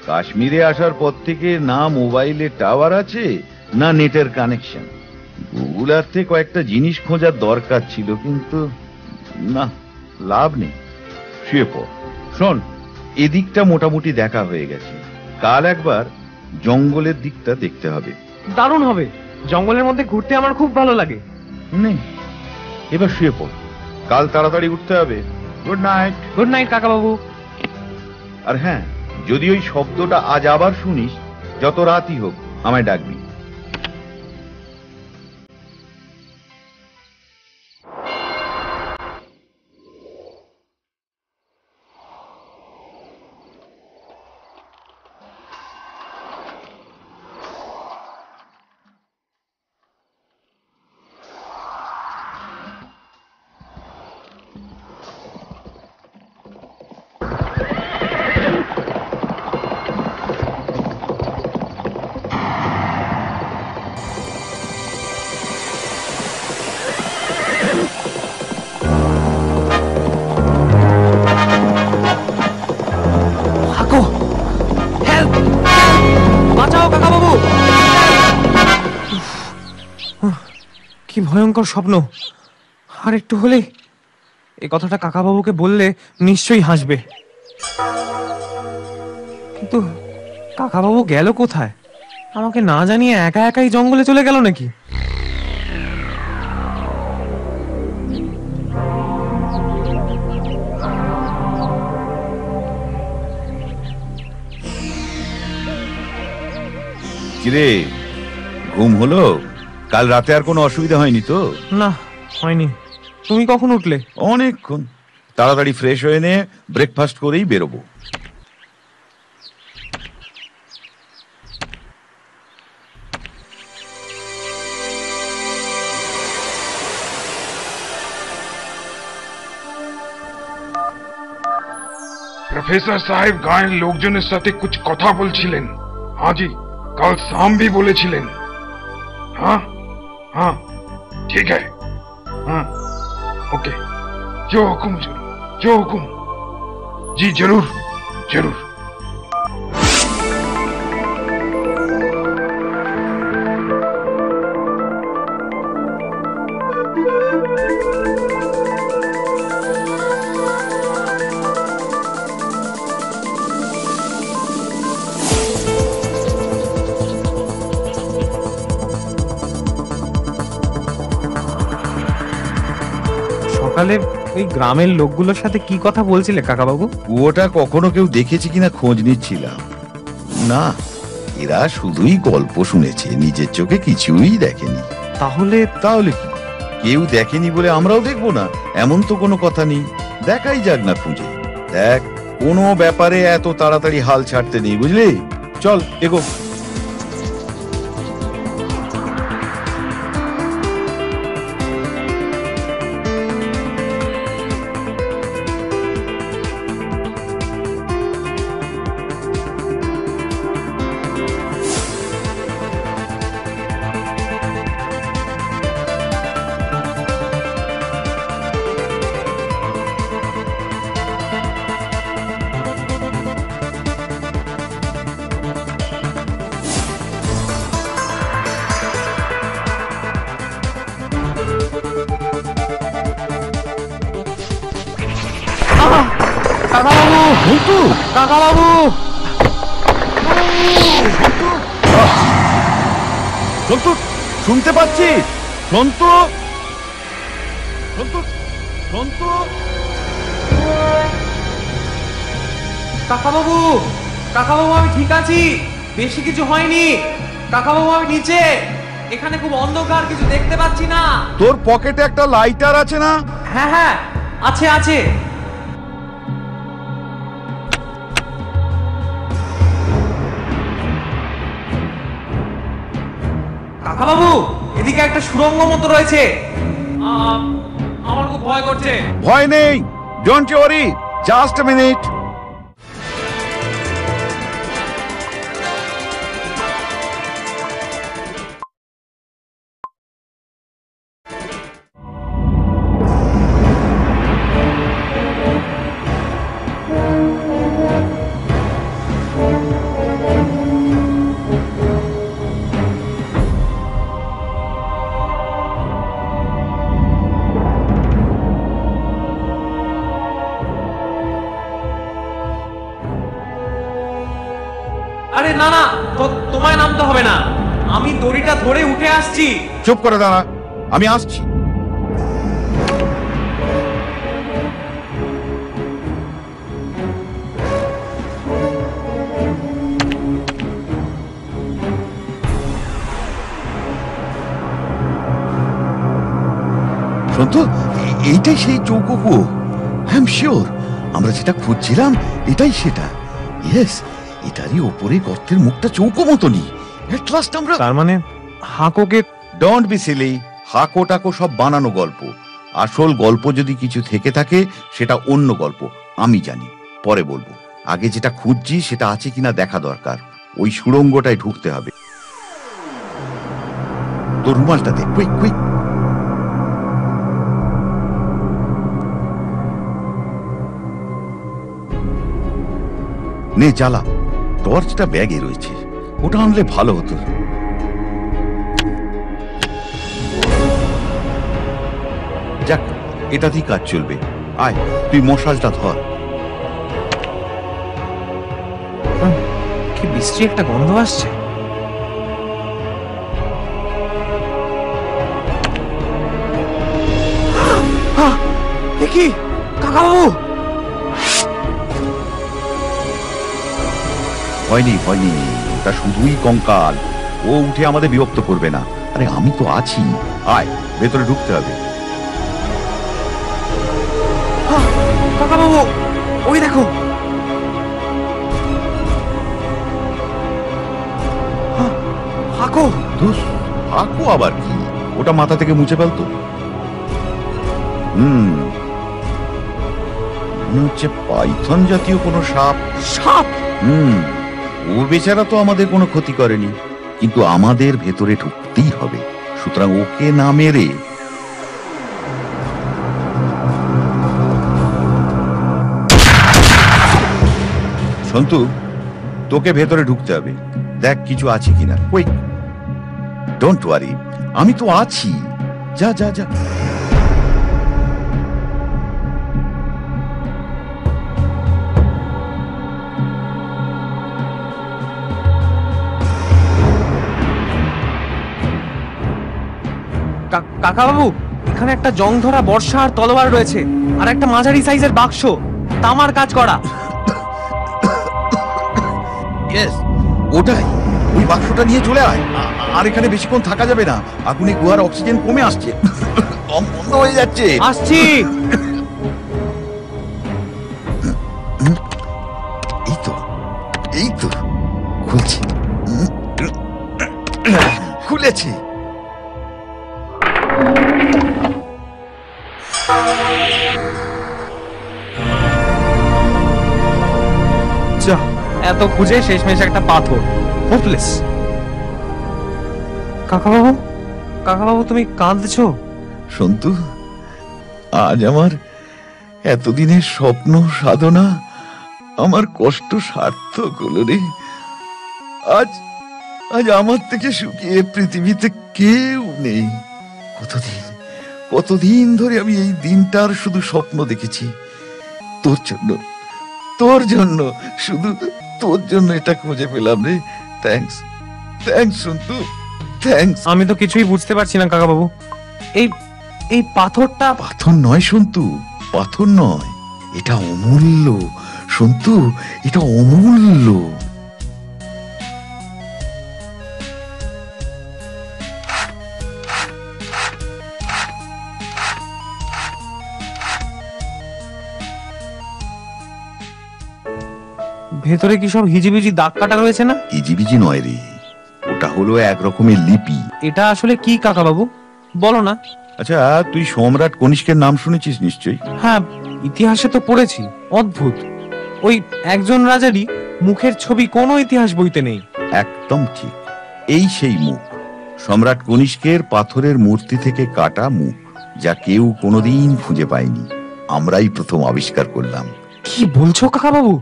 কাশ্মীরে আসার পর থেকে না মোবাইলে টাওয়ার আছে, না নেটের কানেকশন। গুগল আর্থে কয়েকটা জিনিস খোঁজার দরকার ছিল, কিন্তু না, লাভ নেই। শুয়ে পড়। শোন, এদিকটা মোটামুটি দেখা হয়ে গেছে। কাল একবার জঙ্গলের দিকটা দেখতে হবে। দারুণ হবে। জঙ্গলের মধ্যে ঘুরতে আমার খুব ভালো লাগে। নেই, এবার শুয়ে পড়, কাল তাড়াতাড়ি উঠতে হবে। Good night. গুড নাইট কাকাবাবু। আর হ্যাঁ, যদি ওই শব্দটা আজ আবার শুনিস, যত রাতই হোক আমায় ডাকবি। কি ভয়ঙ্কর স্বপ্ন! আর একটু হলে এই কথাটা কাকাবাবুকে বললে নিশ্চয়ই হাসবে। কিন্তু কাকাবাবু গেল কোথায়? আমাকে না জানিয়ে একা একাই জঙ্গলে চলে গেল নাকি? কিরে, ঘুম হলো? কাল রাতে আর কোনো অসুবিধা হয়নি তো? না, হয়নি। তুমি কখন উঠলে? অনেকক্ষণ। তাড়াতাড়ি ফ্রেশ হয়ে নে, ব্রেকফাস্ট করেই বেরোবো। প্রফেসর সাহেব গায়ের লোকজনের সাথে কুछ কথা বলছিলেন। हाँ जी, कल शाम भी बोलेছিলেন। हाँ हाँ, ठीक है। हाँ ओके, जो हुकुम जो हुकुम। जी जरूर जरूर। সকালে ওই গ্রামের লোকগুলোর সাথে কি কথা বলছিলে কাকাবাবু? কুয়োটা কখনো কেউ দেখেছে কিনা খোঁজ নিচ্ছিলাম। না, এরা শুধুই গল্প শুনেছে, নিজের চোখে কিছুই দেখেনি। তাহলে তাহলে কি, কেউ দেখেনি বলে আমরাও দেখবো না এমন তো কোনো কথা নেই। দেখাই যাক না খুঁজে। দেখ, কোনো ব্যাপারে এত তাড়াতাড়ি হাল ছাড়তে নেই, বুঝলি? চল এগো। কাকাবাবু! বন্ধু, কাকাবাবু! সন্তু, শুনতে পাচ্ছিস? সন্তু, সন্তু, সন্তু। কাকাবাবু! কাকাবাবু, আমি ঠিক আছি, বেশি কিছু হয়নি। কাকাবাবু, আমি নিচে। এখানে খুব অন্ধকার, কিছু দেখতে পাচ্ছি না। তোর পকেটে একটা লাইটার আছে না? হ্যাঁ হ্যাঁ, আছে আছে। কাকাবাবু, এদিকে একটা সুড়ঙ্গ মতো রয়েছে। আমার খুব ভয় করছে। ভয় নেই, don't worry, just a minute. আরে না না, তোমায় নামতে হবে না, আমি দড়িটা ধরে উঠে আসছি। চুপ করে দাঁড়া, আমি আসছি। সন্তু, এইটাই সেই চৌকো কুয়ো। আই এম শিওর, আমরা যেটা খুঁজছিলাম এটাই সেটা। ইয়েস, এটারই ওপরে গর্তের মুখটা চৌকো মতনই। এট লাস্ট আমরা। তার মানে হাঁকোকে। ডোন্ট বি সিলি, হাঁকো টাকো সব বানানো গল্প। আসল গল্প যদি কিছু থেকে থাকে সেটা অন্য গল্প, আমি জানি, পরে বলবো। আগে যেটা খুঁজছি সেটা আছে কিনা দেখা দরকার। ওই সুড়ঙ্গটায় ঢুকতে হবে। তোর রুমালটা দে, কুইক কুইক। নে জ্বালা। টর্চটা ব্যাগে রয়েছে, ওটা আনলে ভালো হতো। যাক, এটাতেই কাজ চলবে। আয়, তুই মশালটা ধর। কি বিশ্রী একটা গন্ধ আসছে। কি কাকাবাবু? হয়নি হয়নি, ওটা শুধুই কঙ্কাল। ও উঠে আমাদের বিরক্ত করবে না। আরে আমি তো আছি। আয়, ভেতরে ঢুকতে হবে। কাকাবাবু, ওই দেখো। হাঁকো। ধুস, হাঁকো আবার কি? ওটা মাথা থেকে মুছে ফেলতো। মনে হচ্ছে পাইথন জাতীয় কোনো সাপ। সাপ? ও বেচারা তো আমাদের কোনো ক্ষতি করেনি, কিন্তু আমাদের ভেতরে ঢুকতেই হবে। সুতরাং ওকে না মেরে। সন্তু, তোকে ভেতরে ঢুকতে হবে। দেখ কিছু আছে কিনা। কুইক, ডোন্ট ওয়ারি, আমি তো আছি। যা যা যা। কাকাবাবু, এখানে একটা জং ধরা বর্ষা আর তলোয়ার রয়েছে, আর একটা মাঝারি সাইজের বাক্স, তামার কাজ করা। ইয়েস, ওটাই। ওই বাক্সটা নিয়ে চলে আয়। আর এখানে বেশিক্ষণ থাকা যাবে না, আগুনে গুহার অক্সিজেন কমে আসছে, দম বন্ধ হয়ে যাচ্ছে। আসছি। এই তো খুলছি, খুলেছি। যা, এত খুঁজে শেষমেশ একটা পাথর। হোপলেস। কাকাবাবু, কাকাবাবু তুমি কাঁদছো? সন্তু, আজ আমার এতদিনের স্বপ্ন সাধনা, আমার কষ্ট সার্থক হলো রে। আজ আজ আমার থেকে সুখী পৃথিবীতে কেউ নেই। কতদিন ধরে আমি এই দিনটার শুধু স্বপ্ন দেখেছি। তোর জন্য, তোর জন্য, শুধু তোর জন্য এটা খুঁজে পেলাম রে। Thanks, thanks Santu, thanks. আমি তো কিছুই বুঝতে পারছি না কাকাবাবু। এই এই পাথরটা পাথর নয় সন্তু, পাথর নয়, এটা অমূল্য সন্তু, এটা অমূল্য। ভেতরে কি সব হিজিবিজি দাগ কাটা রয়েছে না? হিজিবিজি নয় রে, ওটা হলো এক রকমের লিপি। এটা আসলে কি কাকাবাবু, বলো না। আচ্ছা, তুই সম্রাট কনিষ্কের নাম শুনেছিস নিশ্চয়ই? হ্যাঁ, ইতিহাসে তো পড়েছি। অদ্ভুত, ওই একজন রাজারই মুখের ছবি কোনো ইতিহাস বইতে নেই। একদম ঠিক, এই সেই মুখ, সম্রাট কনিষ্কের পাথরের মূর্তি থেকে কাটা মুখ, যা কেউ কোনোদিন খুঁজে পায়নি। আমরাই প্রথম আবিষ্কার করলাম। কি বলছো কাকাবাবু?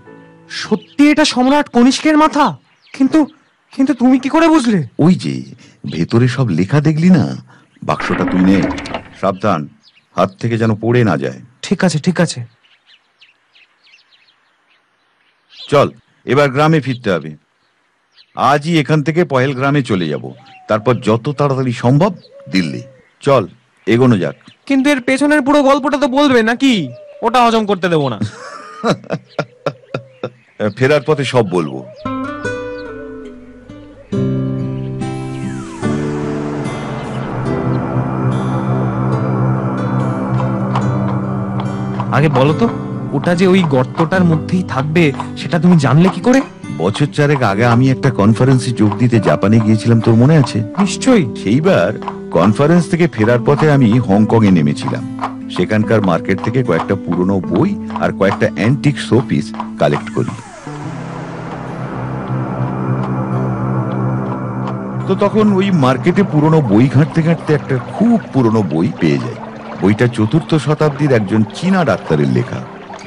সত্যি এটা সম্রাট কনিষ্কের মাথা? কিন্তু কিন্তু তুমি কি করে বুঝলে? ওই যে ভেতরে সব লেখা দেখলি না। বাক্সটা তুই নে, সাবধান, হাত থেকে যেন পড়ে না যায়। ঠিক আছে, ঠিক আছে। চল, এবার গ্রামে ফিরতে হবে। আজই এখান থেকে পহেল গ্রামে চলে যাব, তারপর যত তাড়াতাড়ি সম্ভব দিল্লি। চল, এগোনো যাক। কিন্তু এর পেছনের পুরো গল্পটা তো বলবে নাকি? ওটা হজম করতে দেবো না। ফেরার পথে সব বলবো। আগে বলো তো, ওটা যে ওই গর্তটার মধ্যেই থাকবে সেটা তুমি জানলে কি করে? বছর চারেক আগে আমি একটা কনফারেন্সে যোগ দিতে জাপানে গিয়েছিলাম, তোর মনে আছে? নিশ্চয়ই। সেইবার কনফারেন্স থেকে ফেরার পথে আমি হংকং এ নেমেছিলাম। সেখানকার মার্কেট থেকে কয়েকটা পুরনো বই আর কয়েকটা অ্যান্টিক শোপিস কালেক্ট করি। তো তখন ওই মার্কেটে পুরনো বই ঘাঁটতে ঘাঁটতে একটা খুব পুরনো বই পেয়ে যাই। বইটা 4th শতাব্দীর একজন চীনা ডাক্তারের লেখা।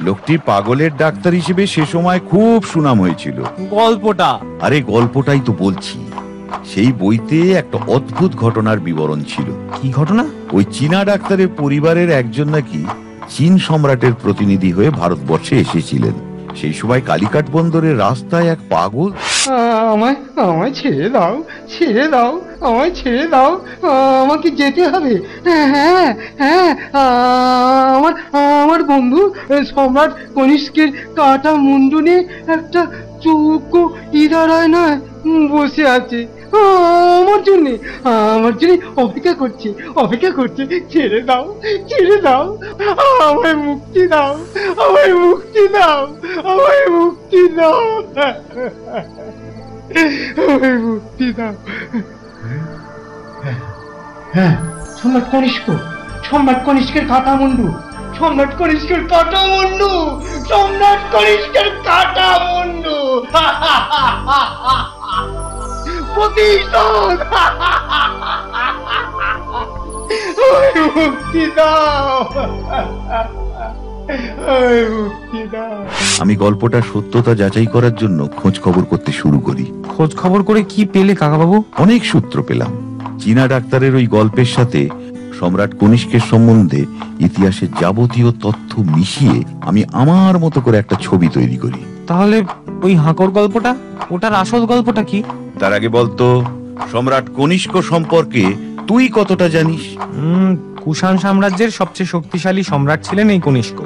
লোকটি পাগলের ডাক্তার হিসেবে সে সময় খুব সুনাম হয়েছিল। গল্পটা? আরে গল্পটাই তো বলছি। সেই বইতে একটা অদ্ভুত ঘটনার বিবরণ ছিল। কি ঘটনা? ওই চীনা ডাক্তারের পরিবারের একজন নাকি চীন সম্রাটের প্রতিনিধি হয়ে ভারতবর্ষে এসেছিলেন। সেই সময় কালিকাট বন্দরের রাস্তায় এক পাগল, আমায় আমায় ছেড়ে দাও, ছেড়ে দাও, আমায় ছেড়ে দাও, আমাকে যেতে হবে। হ্যাঁ হ্যাঁ, আমার আমার বন্ধু সম্রাট কনিষ্কের কাটা মুন্ডু নিয়ে একটা চৌকো ইদারায় না বসে আছে। আমার জন্য অপেক্ষা করছে, অপেক্ষা করছে। ছেড়ে দাও, ছেড়ে দাও, আমায় মুক্তি দাও, আমায় মুক্তি দাও, আমায় মুক্তি দাও, আমায় মুক্তি দাও। হ্যাঁ, সম্রাট কনিষ্ক, সম্রাট কনিষ্কের কাটা মুন্ডু, সম্রাট কনিষ্কের কাটা মুন্ডু, সম্রাট কনিষ্কের কাটা মুন্ডু। প্রতিশোধ, মুক্তি দাও, মুক্তি দাও। আমি গল্পটার সত্যতা যাচাই করার জন্য খোঁজ খবর করতে শুরু করি। খোঁজ খবর করে কি পেলে কাকাবাবু? অনেক সূত্র পেলাম। চীনা ডাক্তারের ওই গল্পের সাথে সম্রাট কনিষ্কের সম্বন্ধে ইতিহাসের যাবতীয় তথ্য মিশিয়ে আমি আমার মতো করে একটা ছবি তৈরি করি। তাহলে ওই হাঁকর গল্পটা, ওটার আসল গল্পটা কি? তার আগে বলতো, সম্রাট কনিষ্ক সম্পর্কে তুই কতটা জানিস? কুষাণ সাম্রাজ্যের সবচেয়ে শক্তিশালী সম্রাট ছিলেন এই কনিষ্ক।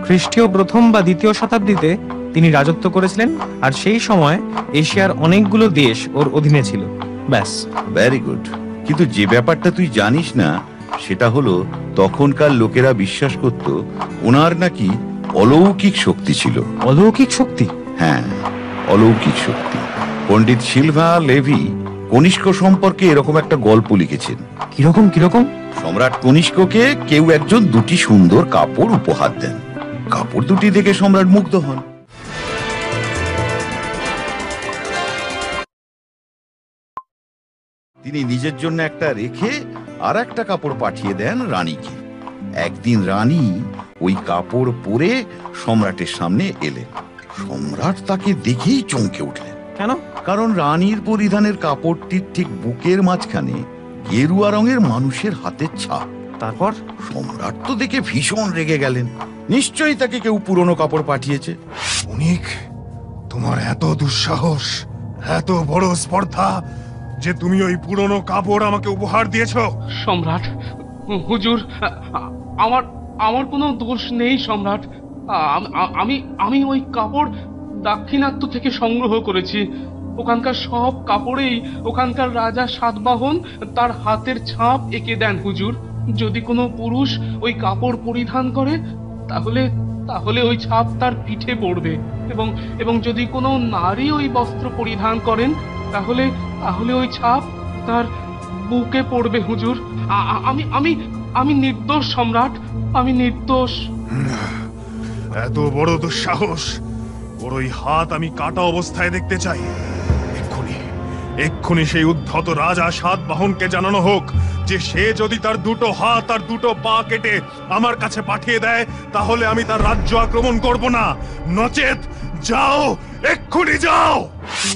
খ্রিস্টীয় প্রথম বা দ্বিতীয় শতাব্দীতে তিনি রাজত্ব করেছিলেন, আর সেই সময় এশিয়ার অনেকগুলো দেশ ওর অধীনে ছিল। ব্যাস। Very good. কিন্তু যে ব্যাপারটা তুই জানিস না সেটা হলো তখনকার লোকেরা বিশ্বাস করত ওনার নাকি অলৌকিক শক্তি ছিল। অলৌকিক শক্তি? হ্যাঁ, অলৌকিক শক্তি। পণ্ডিত সিলভা লেভি কনিষ্ক সম্পর্কে এরকম একটা গল্প লিখেছেন। কিরকম কিরকম? সম্রাট কনিষ্ককে কেউ একজন দুটি সুন্দর কাপড় উপহার দেন। কাপড় দুটি দেখে সম্রাট মুগ্ধ হন। তিনি নিজের জন্য একটা রেখে আর একটা কাপড় পাঠিয়ে দেন রানীকে। একদিন রানী ওই কাপড় পরে সম্রাটের সামনে এলেন। সম্রাট তাকে দেখেই চমকে উঠলেন। কেন? কারণ রানীর পরিধানের কাপড়টির ঠিক বুকের মাঝখানে গেরুয়া রঙের মানুষের হাতের ছাপ। তারপর সম্রাট তো দেখে ভীষণ রেগে গেলেন। নিশ্চয়ই তাকে কেউ পুরনো কাপড় পাঠিয়েছে। অনিক, তোমার এত দুঃসাহস, এত বড় স্পর্ধা যে তুমি ওই পুরনো কাপড় আমাকে উপহার দিয়েছো? সম্রাট, হুজুর, আমার আমার কোনো দোষ নেই সম্রাট। আমি আমি ওই কাপড় দাক্ষিণাত্য থেকে সংগ্রহ করেছি। ওখানকার সব কাপড়েই ওখানকার রাজা সাতবাহন তার হাতের ছাপ এঁকে দেন হুজুর। যদি কোনো পুরুষ ওই কাপড় পরিধান করে তাহলে তাহলে ওই ছাপ তার পিঠে পড়বে, এবং এবং যদি কোনো নারী ওই বস্ত্র পরিধান করেন তাহলে তাহলে ওই ছাপ তার বুকে পড়বে হুজুর। আমি আমি আমি নির্দোষ সম্রাট, আমি নির্দোষ। এত বড় দুঃসাহস! ওর ওই হাত আমি কাটা অবস্থায় দেখতে চাই। এক্ষুনি এক্ষুনি সেই উদ্ধত রাজা সাতবাহনকে জানানো হোক যে সে যদি তার দুটো হাত আর দুটো পা কেটে আমার কাছে পাঠিয়ে দেয় তাহলে আমি তার রাজ্য আক্রমণ করব না। নচেত যাও, এক্ষুনি যাও।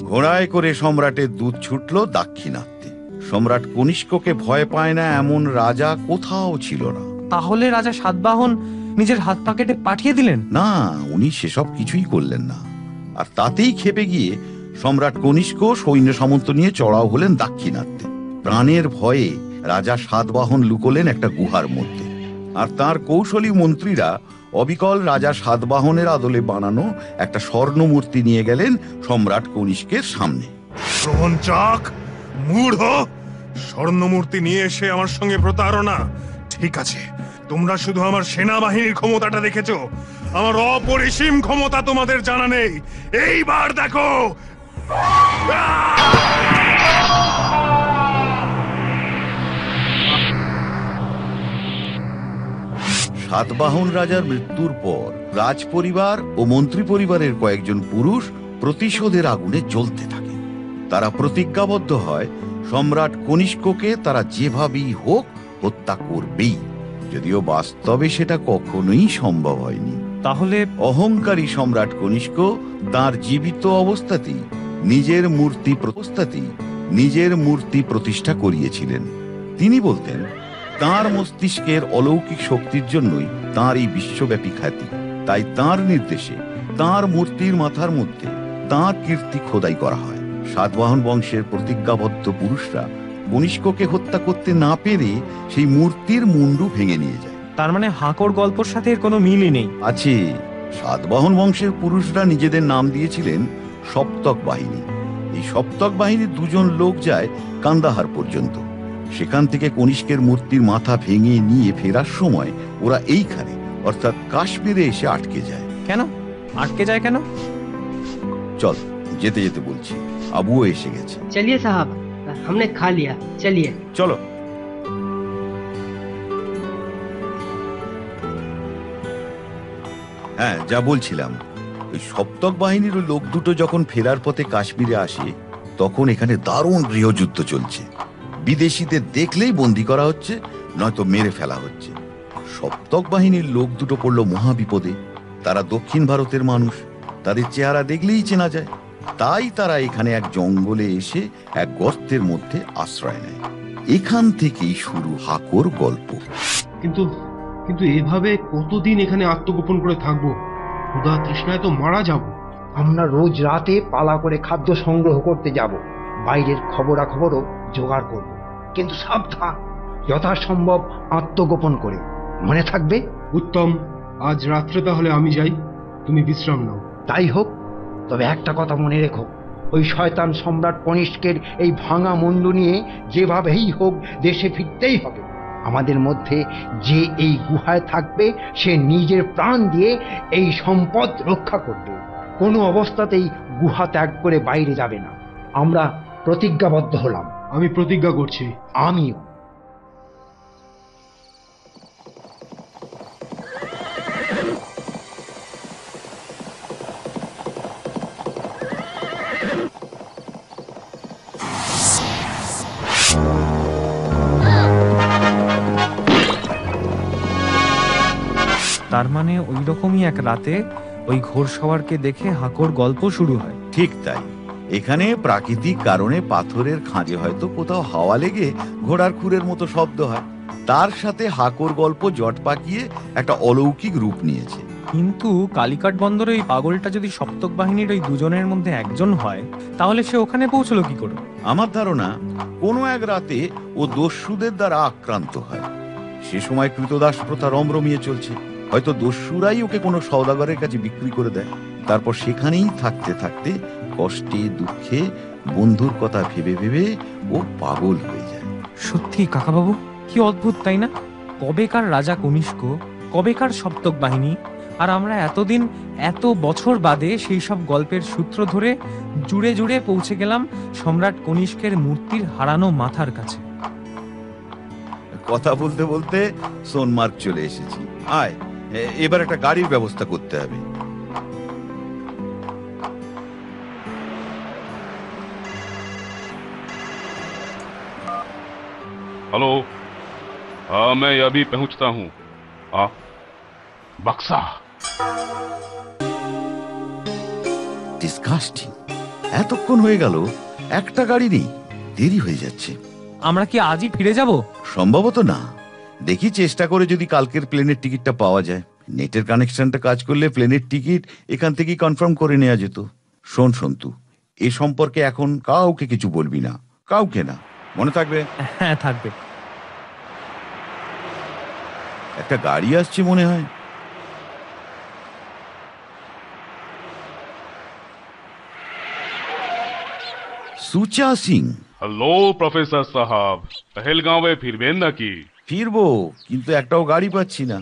ঘোড়ায় করে সম্রাটের দূত ছুটল দাক্ষিণাত্যে। সম্রাট কনিষ্ককে ভয় পায় না এমন রাজা কোথাও ছিল না। তাহলে রাজা সাতবাহন নিজের হাত পা কেটে পাঠিয়ে দিলেন? না, উনি সেসব কিছুই করলেন না। আর তাতেই ক্ষেপে গিয়ে সম্রাট কনিষ্ক সৈন্য সামন্ত নিয়ে চড়াও হলেন দাক্ষিণাত্যে। প্রাণের ভয়ে রাজা সাতবাহন লুকোলেন একটা গুহার মধ্যে, আর তার কৌশলী মন্ত্রীরা অবিকল রাজা সাতবাহনের আদলে বানানো একটা স্বর্ণ মূর্তি নিয়ে গেলেন সম্রাট কনিষ্কের সামনে। প্রবঞ্চক, মূঢ়! স্বর্ণমূর্তি নিয়ে এসে আমার সঙ্গে প্রতারণা। ঠিক আছে, তোমরা শুধু আমার সেনাবাহিনীর ক্ষমতাটা দেখেছো, আমার অপরিসীম ক্ষমতা তোমাদের জানা নেই। এইবার দেখো। সাতবাহন রাজার মৃত্যুর পর রাজ পরিবার ও মন্ত্রী পরিবারের কয়েকজন পুরুষ প্রতিশোধের আগুনে জ্বলতে থাকে। তারা প্রতিজ্ঞাবদ্ধ হয় সম্রাট কনিষ্ককে তারা যেভাবেই হোক হত্যা করবেই, যদিও বাস্তবে সেটা কখনোই সম্ভব হয়নি। তাহলে অহংকারী সম্রাট কনিষ্ক তার জীবিত অবস্থাতেই নিজের মূর্তি প্রতিষ্ঠা করিয়েছিলেন। তিনি বলতেন তার মস্তিষ্কের অলৌকিক শক্তির জন্যই তার এই বিশ্বব্যাপী খ্যাতি। তাই তার নির্দেশে তার মূর্তির মাথার মধ্যে তার কীর্তি খোদাই করা হয়। সাতবাহন বংশের প্রতিজ্ঞাবদ্ধ পুরুষরা কনিষ্ককে হত্যা করতে না পেরে সেই মূর্তির মুন্ডু ভেঙে নিয়ে যায়। তার মানে হাঁকর গল্পের সাথে এর কোনো মিলই নেই? আছে। সাতবাহন বংশের পুরুষরা নিজেদের নাম দিয়েছিলেন সপ্তক বাহিনী। এই সপ্তক বাহিনীর দুজন লোক যায় কান্দাহার পর্যন্ত। সেখান থেকে কনিষ্কের মূর্তির মাথা ভেঙে নিয়ে ফেরার সময় ওরা এইখানে অর্থাৎ কাশ্মীরে এসে আটকে যায়। কেন আটকে যায়? কেন? চল, যেতে যেতে বলছি, আবুও এসে গেছে। चलिए साहब, हमने खा लिया, चलिए। চলো। হ্যাঁ, যা বলছিলাম, ওই সপ্তক বাহিনীর লোক দুটো যখন ফেরার পথে কাশ্মীরে আসে তখন এখানে দারুণ গৃহযুদ্ধ চলছে। বিদেশিদের দেখলেই বন্দি করা হচ্ছে, নয়তো মেরে ফেলা হচ্ছে। সপ্তক বাহিনীর লোক দুটো পড়ল মহাবিপদে। তারা দক্ষিণ ভারতের মানুষ, তাদের চেহারা দেখলেই চেনা যায়। তাই তারা এখানে এক জঙ্গলে এসে এক গর্তের মধ্যে আশ্রয় নেয়। এখান থেকেই শুরু হাঁকর গল্প। কিন্তু কিন্তু এভাবে কতদিন এখানে আত্মগোপন করে থাকবো? ক্ষুধা তৃষ্ণায় তো মারা যাব। আমরা রোজ রাতে পালা করে খাদ্য সংগ্রহ করতে যাব, বাইরের খবরাখবরও জোগাড় করব। কিন্তু সাবধান, যথাসম্ভব আত্মগোপন করে। মনে থাকবে? উত্তম, আজ রাত্রে তাহলে আমি যাই, তুমি বিশ্রাম নাও। তাই হোক, তবে একটা কথা মনে রেখো, ওই শয়তান সম্রাট কনিষ্কের এই ভাঙা মুন্ডু নিয়ে যেভাবেই হোক দেশে ফিরতেই হবে। আমাদের মধ্যে যে এই গুহায় থাকবে সে নিজের প্রাণ দিয়ে এই সম্পদ রক্ষা করবে। কোনো অবস্থাতেই গুহা ত্যাগ করে বাইরে যাবে না। আমরা প্রতিজ্ঞাবদ্ধ হলাম। আমি প্রতিজ্ঞা করছি। আমিও। তার মানে ওই রকমই এক রাতে ওই ঘোড়সওয়ারকে দেখে হাঁকোর গল্প শুরু হয়। ঠিক তাই। এখানে প্রাকৃতিক কারণে পাথরের খাঁজে হয়তো কোথাও হাওয়া লেগে ঘোড়ার খুরের মতো শব্দ হয়, তার সাথে হাঁকোর গল্প জট পাকিয়ে একটা অলৌকিক রূপ নিয়েছে। কিন্তু কালিকাট বন্দরে ওই পাগলটা যদি সপ্তক বাহিনীর ওই দুজনের মধ্যে একজন হয়, তাহলে সে ওখানে পৌঁছলো কি করে? আমার ধারণা কোনো এক রাতে ও দস্যুদের দ্বারা আক্রান্ত হয়। সে সময় কৃতদাস প্রথা রমরমিয়ে চলছে। হয়তো দস্যুরাই ওকে কোনো সওদাগরের কাছে বিক্রি করে দেয়। তারপর সেখানেই থাকতে থাকতে কষ্টে দুঃখে বন্ধুর কথা ভেবে ভেবে ও পাগল হয়ে যায়। সত্যি কাকাবাবু, কি অদ্ভুত তাই না? কবেকার রাজা কনিষ্ক, কবেকার সপ্তক বাহিনী, আর আমরা এতদিন এত বছর বাদে সেই সব গল্পের সূত্র ধরে জুড়ে জুড়ে পৌঁছে গেলাম সম্রাট কনিষ্কের মূর্তির হারানো মাথার কাছে। কথা বলতে বলতে সোনমার্গ চলে এসেছি। আয়, এবার একটা গাড়ির ব্যবস্থা করতে হবে। हेलो, हाँ मैं अभी पहुंचता हूँ। बक्सा। ডিসকাস্টিং, এতক্ষণ হয়ে গেল একটা গাড়ি নেই, দেরি হয়ে যাচ্ছে। আমরা কি আজই ফিরে যাব? সম্ভবত না। দেখি চেষ্টা করে যদি কালকের প্লেনের টিকিটটা পাওয়া যায়। নেটের কানেকশনটা কাজ করলে প্লেনের টিকিট এখান থেকেই কনফার্ম করে নেওয়া যেত। শোন সন্তু, এ সম্পর্কে এখন কাউকে কিছু বলবি না, কাউকে না, মনে থাকবে? হ্যাঁ, থাকবে। একটা গাড়ি আসছে মনে হয়। সুচা সিং। हेलो प्रोफेसर साहब, पहलगांवे फिरবেন নাকি? ফিরবো, কিন্তু একটাও গাড়ি পাচ্ছি না।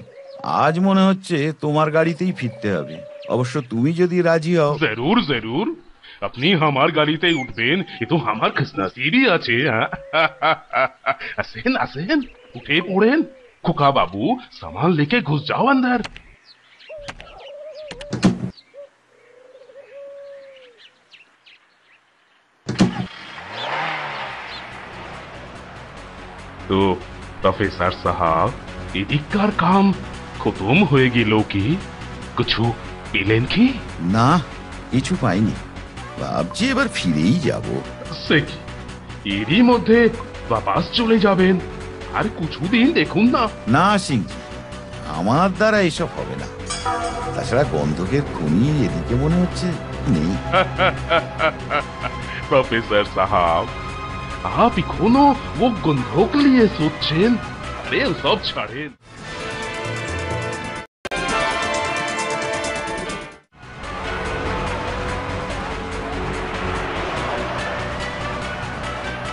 আজ মনে হচ্ছে তোমার গাড়িতেই ফিরতে হবে। অবশ্য তুমি যদি রাজি হও। জরুর জরুর, আপনি আমার গাড়িতেই উঠবেন, এ তো আমার খুশনসিবি আছে। আসেন আসেন, উঠে পড়েন। খোকা বাবু, सामान लेके घुस जाओ अंदर। তো প্রফেসর সাহেব, এদিককার কাম খতম হয়ে গেল কি? কিছু পেলেন কি? না, কিছু পাইনি। ভাবছি এবার ফিরেই যাব। সে কি, এরই মধ্যে বাপাস চলে যাবেন? আর কিছুদিন দেখুন না। না সিংজি, আমার দ্বারা এসব হবে না। তাছাড়া গন্ধকের খনি এদিকে মনে হচ্ছে নেই। প্রফেসর সাহেব, आप এখনো वो গন্ধক নিয়ে সোচ্ছেন? আরে সব ছাড়েন।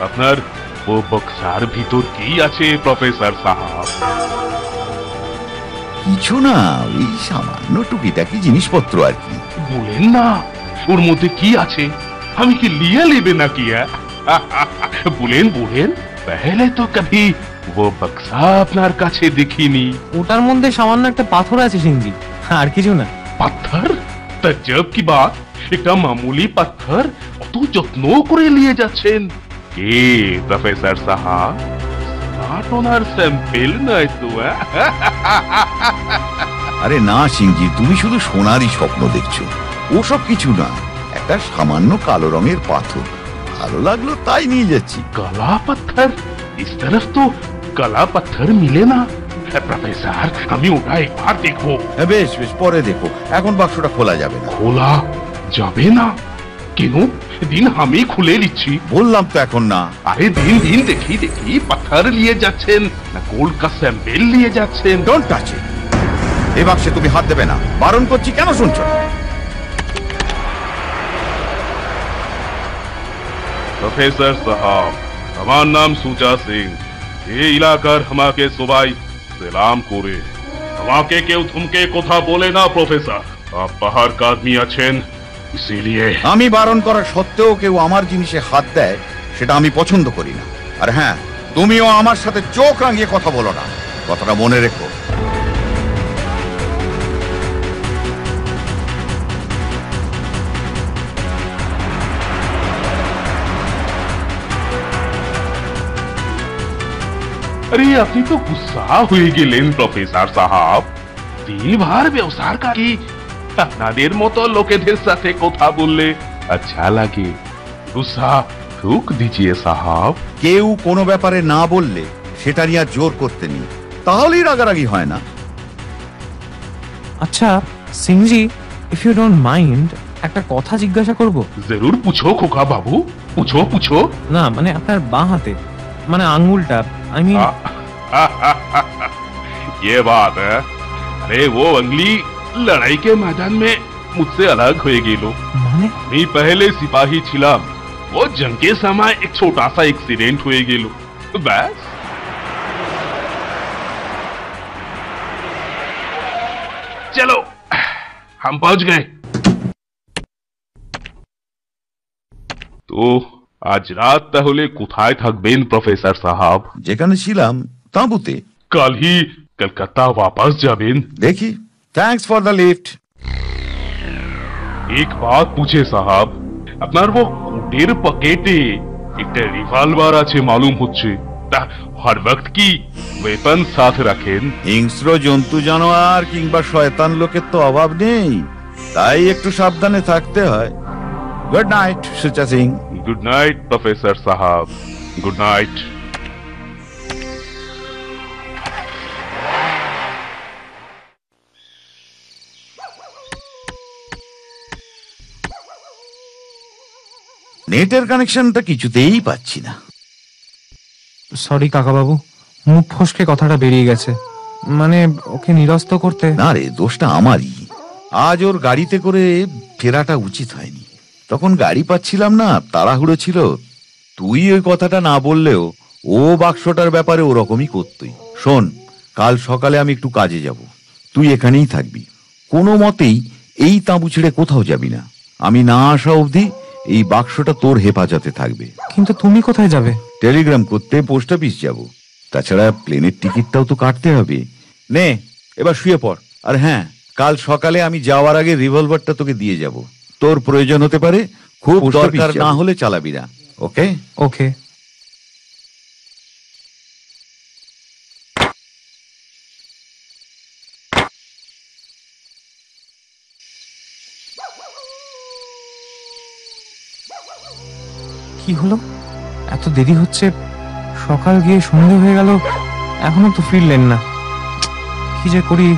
আপনার ও বক্সার ভিতর কি আছে প্রফেসর সাহেব? কিছু না, ওই সামান্য টুকিটাকি জিনিসপত্র আর কি। বলেন না, ওর মধ্যে কি আছে? আমি কি লিয়ে নেবে নাকি? বলেন বলেন, পহলে তো কभी वो বক্সা আপনার কাছে দেখিনি। ওটার মধ্যে সামান্য একটা পাথর আছে সিংজি, আর কিছু না। পাথর? তাজ্জব কি বাত, একটা মামুলি পাথর অত যত্ন করে নিয়ে যাচ্ছেন? কে প্রফেসর সাহেব, ওনার স্যাম্পল নয় তো? আরে না সিংজি, তুমি শুধু সোনারই স্বপ্ন দেখছো। ওসব কিছু না, একটা সামান্য কালো রঙের পাথর। ভালো লাগলো তাই নিয়ে যাচ্ছি। কালা পাথর? इस तरफ तो কালা পাথর মিলে না। প্রফেসর, আমি ওটা একবার দেখবো। বেশ বেশ, পরে দেখো, এখন বাক্সটা খোলা যাবে না। খোলা যাবে না? क्यों दिन हम ही खुले लिच्छी বললাম তো এখন না। अरे दिन दिन देखी देखी पत्थर लिए যাচ্ছেন না গোল্ড का सैंपल लिए যাচ্ছেন। ডোন্ট টাচ ইট। এই বাক্সে তুমি হাত দেবে না, বারণ করছি, কেন শুনছো না? प्रोफेसर साहब, हमार नाम सूचा सिंह, ये इलाकार हमाके सुबाई सलाम करे। हमाके केउ तुमके कोथा बोले ना प्रोफेसर, आप बाहर का आदमी আছেন, इसीलिए আমি বারণ করা সত্ত্বেও কেউ আমার জিনিসে হাত দেয়, সেটা আমি পছন্দ করি না। আর হ্যাঁ, তুমিও আমার সাথে চোখ রাঙিয়ে কথা বলো না, কথাটা মনে রেখো। अरे আপনি তো গুসা হয়ে গেলেন প্রফেসর সাহেব। দিনভর ব্যবসার কি আপনাদের মতো লোকেদের সাথে কথা বললে আচ্ছা লাগে। গুসা ঠুক দিজিয়ে সাহেব। কেউ কোনো ব্যাপারে না বললে সেটা নিয়ে আর জোর করতে নেই, তাহলেই রাগারাগি হয় না। আচ্ছা সিংজি, ইফ ইউ ডোন্ট মাইন্ড, একটা কথা জিজ্ঞাসা করব? জরুর পুছো খোকা বাবু, পুছো পুছো। না মানে আপনার বাঁ হাতে, মানে আঙ্গুলটা, आई मीन ये बात है। अरे वो अंगली लड़ाई के मैदान में मुझसे अलग हो गेलो। मैं पहले सिपाही छिलाम, वो जंग के समय एक छोटा सा एक्सीडेंट हो गेलो, बस। चलो हम पहुंच गए। तो আজ রাত তাহলে কোথায় থাকবেন প্রফেসর সাহেব? যেখানে ছিলাম, তাঁবুতে। কাল হি কলকাতা वापस যাবেন? দেখি। Thanks for the lift. एक बात पूछे साहब, আপনার वो কোটের পকেটে একটা রিভলভার আছে মালুম হচ্ছে, তা হর ওয়াক্ত কি ওয়েপন সাথে রাখেন? হিংস্র জন্তু জানোয়ার কিংবা শয়তান লোকের তো অভাব নেই, তাই একটু সাবধানে থাকতে হয়। Good night Sucha Singh. Good night professor साहब, गुड नाइट। নেটের কানেকশনটা কিছুতেই পাচ্ছি না। সরি কাকা বাবু, মুখ ফসকে কথাটা বেরিয়ে গেছে। মানে ওকে নিরস্ত করতে। না রে, দোষটা আমারই। আজ ওর গাড়িতে করে ফেরাটা উচিত হয়নি। তখন গাড়ি পাচ্ছিলাম না, তাড়াহুড়ো ছিল। তুই ওই কথাটা না বললেও ও বাক্সটার ব্যাপারে ওরকমই করতই। শোন, কাল সকালে আমি একটু কাজে যাব, তুই এখানেই থাকবি। কোনো মতেই এই তাঁবু ছেড়ে কোথাও যাবি না। আমি না আসা অবধি এই বাক্সটা তোর হেফাজতে থাকবে। কিন্তু তুমি কোথায় যাবে? টেলিগ্রাম করতে পোস্ট অফিস যাব। তাছাড়া প্লেনের টিকিটটাও তো কাটতে হবে। নে এবার শুয়ে পড়। আর হ্যাঁ, কাল সকালে আমি যাওয়ার আগে রিভলভারটা তোকে দিয়ে যাব। তোর প্রয়োজন হতে পারে, খুব দরকার না হলে চালাবি না। ওকে ওকে। কি হলো? এত দেরি হচ্ছে, সকাল গিয়ে সন্ধে হয়ে গেল, এখনো তো ফিরলেন না। কি যে করি,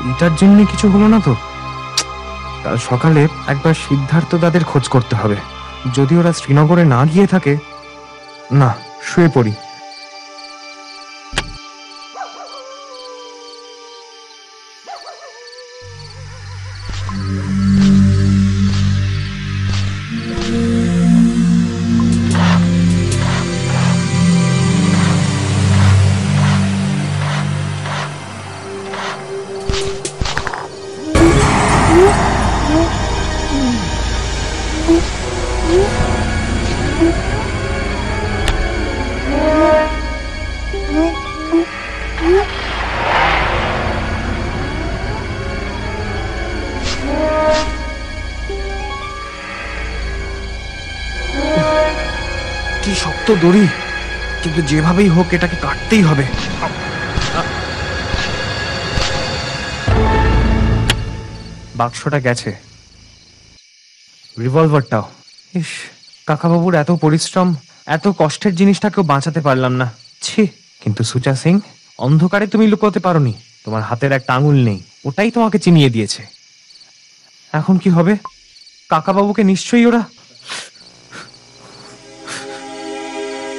এটার জন্য কিছু হলো না তো? কাল সকালে একবার সিদ্ধার্থ দাদের খোঁজ করতে হবে। যদি ওরা শ্রীনগরে না গিয়ে থাকে, না শুয়ে পড়ি। কি শক্ত দড়ি, কিন্তু যেভাবেই হোক এটাকে কাটতেই হবে। বাক্সটা গেছে, রিভলভারটাও। ইস, কাকাবাবুর এত পরিশ্রম, এত কষ্টের জিনিসটাকেও বাঁচাতে পারলাম না। ছি। কিন্তু সুচা সিং, অন্ধকারে তুমি লুকোতে পারোনি। তোমার হাতের একটা আঙুল নেই, ওটাই তোমাকে চিনিয়ে দিয়েছে। এখন কি হবে? কাকাবাবুকে নিশ্চয়ই ওরা।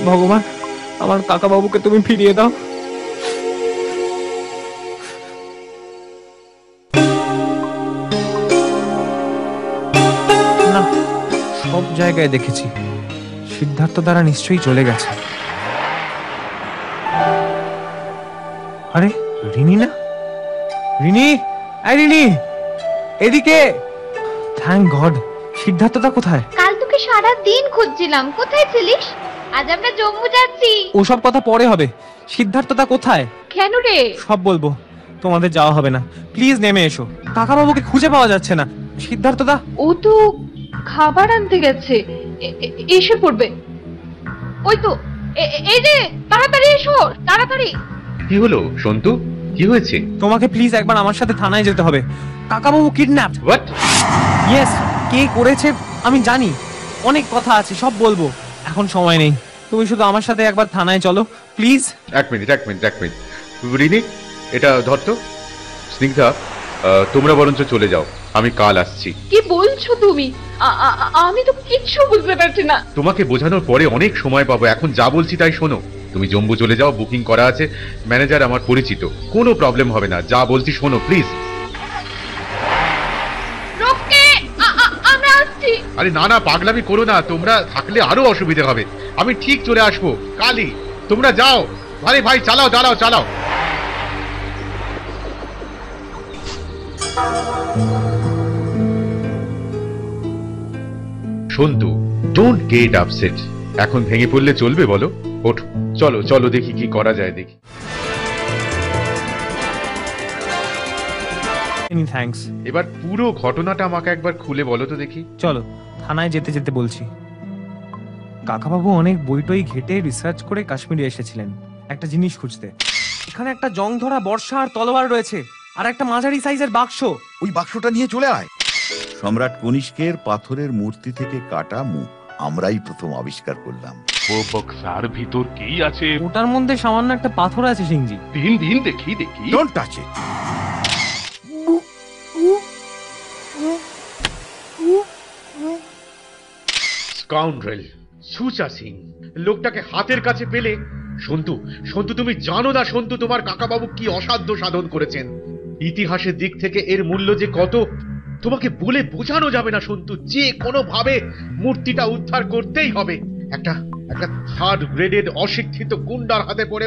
ভগবান, আমার কাকাবাবুকে তুমি ফিরিয়ে দাও। না, সব জায়গায় দেখেছি সিদ্ধার্থ দ্বারা নিশ্চয়ই চলে গেছে। আরে রিনি না? রিনি, আই রিনি, এদিকে। Thank god. সিদ্ধার্থদা কোথায়? কাল তোকে সারা দিন খুঁজছিলাম, কোথায় ছিলিস? আজ আমরা জম্মু যাচ্ছি। ওসব কথা পরে হবে। সিদ্ধার্থদা কোথায়? কেন রে? সব বলবো, তোমাদের যাওয়া হবে না। প্লিজ নেমে এসো, কাকাবাবুকে খুঁজে পাওয়া যাচ্ছে না। সিদ্ধার্থদা? ও তো খাবার আনতে গেছে, এসে পড়বে। ওই তো, এই যে, তাড়াতাড়ি এসো, তাড়াতাড়ি। কি হলো সন্তু, কি হয়েছে? তোমাকে প্লিজ একবার আমার সাথে থানায় যেতে হবে। কাকাবাবু কিডন্যাপড। হোয়াট? ইয়েস, কে করেছে আমি জানি। অনেক কথা আছে, সব বলবো, এখন সময় নেই। তুমি শুধু আমার সাথে একবার থানায় চলো প্লিজ। এক মিনিট। রিনি, এটা ধর তো। স্নিগ্ধা, তোমরা বরঞ্চ চলে যাও, আমি কাল আসছি। কি বলছো তুমি? আমি তো কিচ্ছু বুঝতে পারছি না। তোমাকে বোঝানোর পরে অনেক সময় পাবো, এখন যা বলছি তাই শোনো। তুমি জম্মু চলে যাও, বুকিং করা আছে, ম্যানেজার আমার পরিচিত, কোনো প্রবলেম হবে না। যা বলছি শোনো প্লিজ। আরে না, পাগলামি করো না, তোমরা থাকলে আরো অসুবিধা হবে। আমি ঠিক চলে আসবো কালই, তোমরা যাও। আরে ভাই চালাও। Santu, don't get upset. এখন ভেঙে পড়লে চলবে বলো? ওঠো, চলো দেখি কি করা যায়, দেখি। থ্যাঙ্কস। এবার পুরো ঘটনাটা আমাকে একবার খুলে বলো তো দেখি। চলো, থানায় যেতে বলছি। কাকাবাবু অনেক বইটই ঘেটে রিসার্চ করে কাশ্মীরে এসেছিলেন একটা জিনিস খুঁজতে। এখানে একটা জং ধরা বর্ষা আর তলোয়ার রয়েছে, আর একটা মাঝারি সাইজের বাক্স। ওই বাক্সটা নিয়ে চলে আয়। সম্রাট কনিষ্কের পাথরের মূর্তি থেকে কাটা মুখ আমরাই প্রথম আবিষ্কার করলাম। ও বক্সার ভিতর কি আছে? ওটার মধ্যে সামান্য একটা পাথর আছে সিংজি। দিন দেখি। Don't touch it. Scoundrel Sucha Singh, লোকটাকে হাতের কাছে পেলে। সন্তু তুমি জানো না সন্তু, তোমার কাকাবাবু কি অসাধ্য সাধন করেছেন। ইতিহাসের দিক থেকে এর মূল্য যে কত তোমাকে বলে বোঝানো যাবে না সন্তু। যে কোনো ভাবে মূর্তিটা উদ্ধার করতেই হবে। একটা থার্ড গ্রেডেড অশিক্ষিত গুন্ডার হাতে পড়ে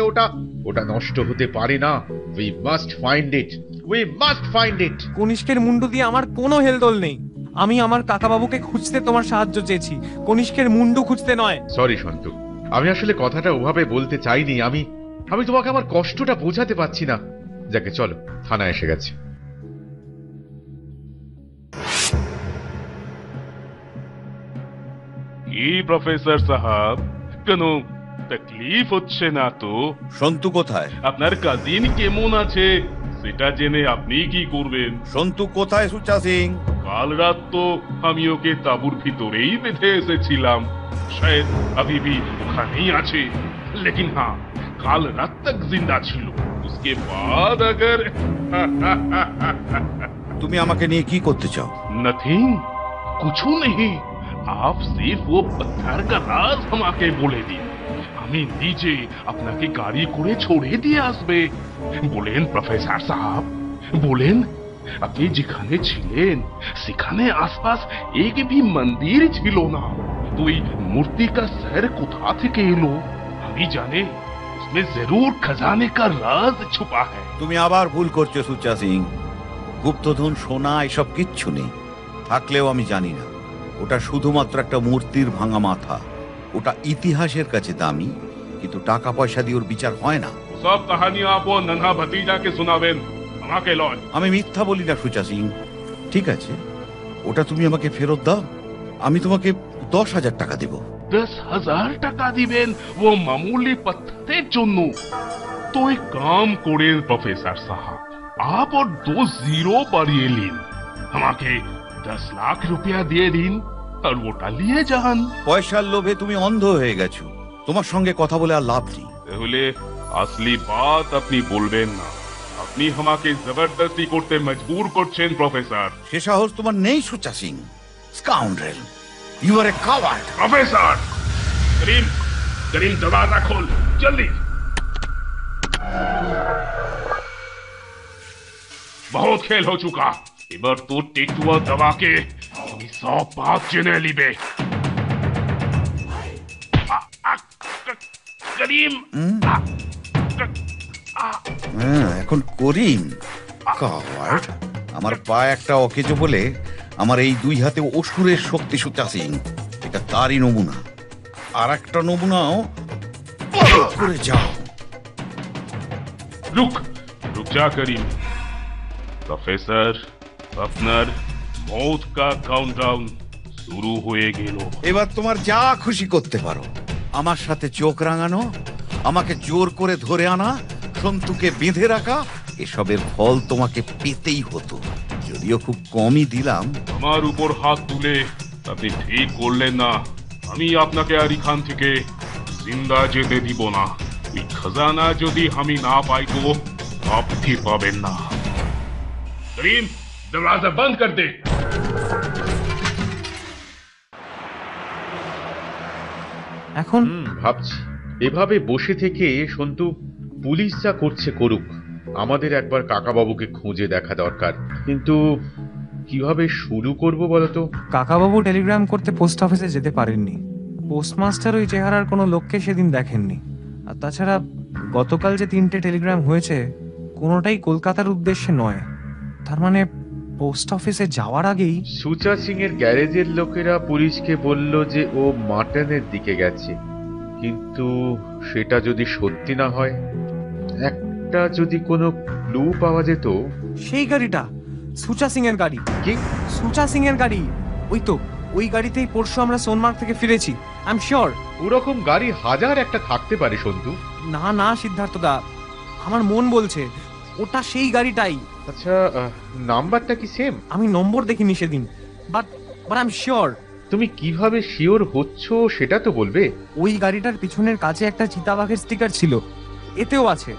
ওটা নষ্ট হতে পারে না। We must find it. কনিষ্কের মুন্ডু দিয়ে আমার কোনো হেলদোল নেই। আমি আমার কাকাবাবুকে খুঁজতে তোমার সাহায্য চেয়েছি, কনিষ্কের মুন্ডু খুঁজতে নয়। সরি সন্তু, আমি আসলে কথাটা ওভাবে বলতে চাইনি। আমি তোমাকে আমার কষ্টটা বোঝাতে পারছি না। যাকে চলো, থানা এসে গেছে। কি প্রফেসর সাহেব, কোনো তকলিফ হচ্ছে না তো? সন্তু কোথায়? আপনার কাজিন কেমন আছে সেটা জেনে আপনি কি করবেন? সন্তু কোথায় সুচা সিং? কাল রাত তো আমি ওকে তাঁবুর ভিতরেই বেঁধে এসেছিলাম, শায়দ अभी ওখানেই আছে। लेकिन हाँ, কাল রাত तक जिंदा ছিল। उसके बाद अगर তুমি আমাকে নিয়ে কি করতে চাও? नथिंग, कुछ नहीं। आप सिर्फ वो पत्थर का राज আমাকে বলে দিন, আমি নিজে আপনাকে গাড়ি করে ছড়ে দিয়ে আসবে। বলেন প্রফেসর সাহেব, বলেন আপনি যেখানে ছিলেন সেখানে আশপাশ এক भी মন্দির ছিল না। তো এই মূর্তি का सर কোথা থেকে এলো? আমি জানি उसमें जरूर खजाने का राज छुपा है। তুমি আবার ভুল করছো সুচা সিং। গুপ্তধন, সোনা এসব কিচ্ছু নেই। থাকলেও আমি জানি না। ওটা শুধুমাত্র একটা মূর্তির ভাঙা মাথা। ওটা ইতিহাসের কাছে দামি, কিন্তু টাকা পয়সা দিয়ে ওর বিচার হয় না। সব কাহিনী আপো নন্হা ভতিজাকে শোনাবেন, আমাকে লয়। আমি মিথ্যা বলি না সুচা সিং। ঠিক আছে, ওটা তুমি আমাকে ফেরত দাও, আমি তোমাকে 10,000 টাকা দেব। 10,000 টাকা দিবেন ও মামুলি পত্থরের জন্য? তো এক কাম করেন প্রফেসর সাহেব, आप और 2 जीरो বাড়িয়ে নিন, আমাকে 10 লাখ রুপিয়া দিয়ে দিন আর ওটা নিয়ে যান। পয়সার লোভে তুমি অন্ধ হয়ে গেছো। তোমার সঙ্গে কথা বলে আর লাভ নেই। তাহলে আসলি বাত আপনি বলবেন না, আপনি আমাকে জবরদস্তি করতে মজবুর করছেন প্রফেসর। সে সাহস তোমার নেই Sucha Singh. Scoundrel! You are a coward! Professor Karim Karim दरवाजा खोल जल्दी। बहुत खेल हो चुका, এবার তোর টেটুয়া দবাকে তুমি সব পাপ জেনে নিবে। করিম এখন করিম কাওয়ার্ড। আমার পা একটা অকেজো বলে আমার এই দুই হাতে অসুরের শক্তি সুচা সিং, এটা তারই নমুনা। আর একটা নমুনাও করে যাও। রুক রুক যা করিম। প্রফেসর আপনার মৌত কা কাউন্টডাউন শুরু হয়ে গেল। এবার তোমার যা খুশি করতে পারো। আমার সাথে চোখ রাঙানো, আমাকে জোর করে ধরে আনা, সন্তুকে বেঁধে রাখা, এসবের ফল তোমাকে পেতেই হতো, যদিও খুব কমই দিলাম। আমার উপর হাত তুলে আপনি ঠিক করলেন না। আমি আপনাকে আর এখান থেকে জিন্দা যেতে দিব না। ওই খাজানা যদি আমি না পাই তো আপনি পাবেন না। করিম দরওয়াজা বন্ধ কর দে। এখন ভাবছি এভাবে বসে থেকে সন্তু পুলিশ যা করছে করুক, আমাদের একবার কাকাবাবুকে খুঁজে দেখা দরকার। কিন্তু কিভাবে শুরু করব বলতো? কাকাবাবু টেলিগ্রাম করতে পোস্ট অফিসে যেতে পারেননি। পোস্টমাস্টার ওই চেহারার কোনো লোককে সেদিন দেখেননি। আর তাছাড়া গতকাল যে 3টে টেলিগ্রাম হয়েছে কোনোটাই কলকাতার উদ্দেশ্যে নয়। তার মানে পোস্ট অফিসে যাওয়ার আগেই সুচা সিং এর গ্যারেজের লোকেরা পুলিশকে বলল যে ও মাটনের দিকে গেছে। কিন্তু সেটা যদি সত্যি না হয়, একটা যদি কোনো ক্লু পাওয়া যেত। সেই গাড়িটা সুচা সিং এর গাড়ি। কি? সুচা সিং এর গাড়ি। ওই তো, ওই গাড়িতেই পরশু আমরা সোনমার্গ থেকে ফিরেছি। I am sure. ওরকম গাড়ি হাজার একটা থাকতে পারে সন্তু। না না সিদ্ধার্থ দা, আমার মন বলছে ওটা সেই গাড়িটাই। আচ্ছা নাম্বারটা কি সেম? আমি নম্বর দেখিনি সেদিন, বাট আই এম শিওর। তুমি কিভাবে শিওর হচ্ছ সেটা তো বলবে। ওই গাড়িটার পিছনের কাছে একটা চিতাবাঘের স্টিকার ছিল, এতেও আছে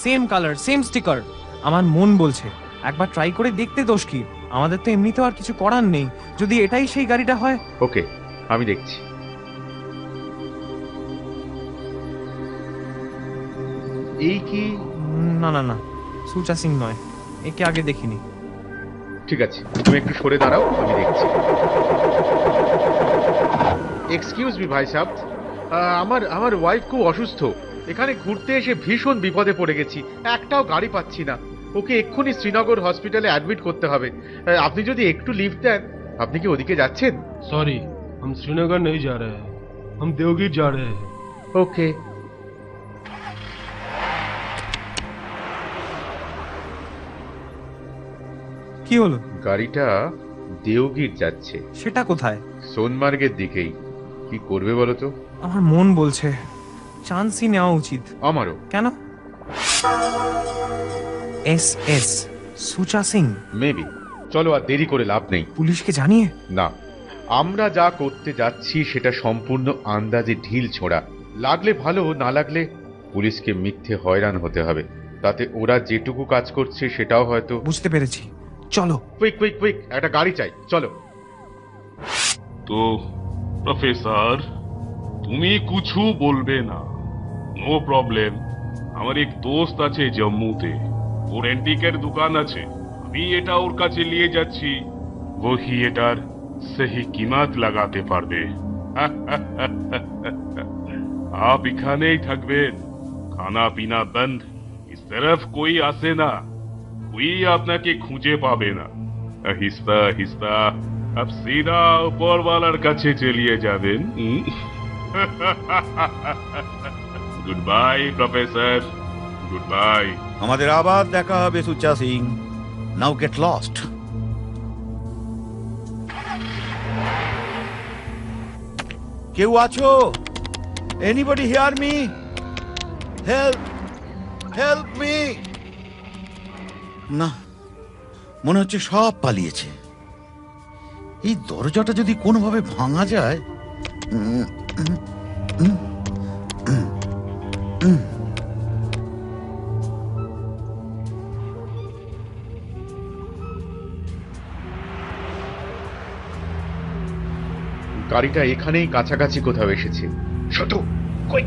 সেম কালার সেম স্টিকার। আমার মন বলছে একবার ট্রাই করে দেখতে দোষ কি? আমাদের তো এমনিতেও আর কিছু করার নেই। যদি এটাই সেই গাড়িটা হয়। ওকে আমি দেখছি। এই কি? না না না, সুচা সিং নয়, একে আগে দেখিনি। ঠিক আছে তুমি একটু সরে দাঁড়াও, আমি দেখছি। এক্সকিউজ মি ভাই সাহেব, আমার ওয়াইফ খুব অসুস্থ। এখানে ঘুরতে এসে ভীষণ বিপদে পড়ে গেছি, একটাও গাড়ি পাচ্ছি না। ওকে এক্ষুনি শ্রীনগর হসপিটালে অ্যাডমিট করতে হবে। আপনি যদি একটু লিফট দেন। আপনি কি ওদিকে যাচ্ছেন? सॉरी, हम श्रीनगर नहीं जा रहे हैं, हम देवगीर जा रहे हैं। ওকে। কি হলো? গাড়িটা দেওগির যাচ্ছে। সেটা কোথায়? সোনমার্গের দিকেই। কি করবে বলো তো? আমার মন বলছে চান্সই নেওয়া উচিত। আমারও। কেন? Yes yes Sucha Singh. Maybe. চলো আর দেরি করে লাভ নেই। পুলিশকে জানিয়ে? না, আমরা যা করতে যাচ্ছি সেটা সম্পূর্ণ আন্দাজে ঢিল ছোঁড়া। লাগলে ভালো, না লাগলে পুলিশকে মিথ্যে হয়রান হতে হবে। তাতে ওরা যেটুকু কাজ করছে সেটাও হয়তো। বুঝতে পেরেছি, চলো। কুইক কুইক কুইক, একটা গাড়ি চাই, চলো। তো প্রফেসর তুমি কিছু বলবে না? No problem. আমার এক দোস্ত আছে জম্মুতে, ওর অ্যান্টিকের দোকান আছে। আমি এটা ওর কাছে নিয়ে যাচ্ছি, ওহি এটার সহি কিমত লাগাতে পারবে। आप এখানেই থাকবেন, খানা পিনা বন্ধ। इस तरफ कोई আসে না, कोई আপনাকে খুঁজে পাবে না। আহিস্তা আহিস্তা আপ সিধা উপরওয়ালার কাছে চলিয়ে যাবেন। Good bye professor, good bye. আমাদের আবার দেখা হবে Sucha Singh. Now get lost. কেউ আছো? Anybody hear me? Help, help me. না, মনে হচ্ছে সব পালিয়েছে। এই দরজাটা যদি কোনোভাবে ভাঙা যায়। গাড়িটা এখানেই কাছাকাছি কোথাও এসেছে। শতু কই?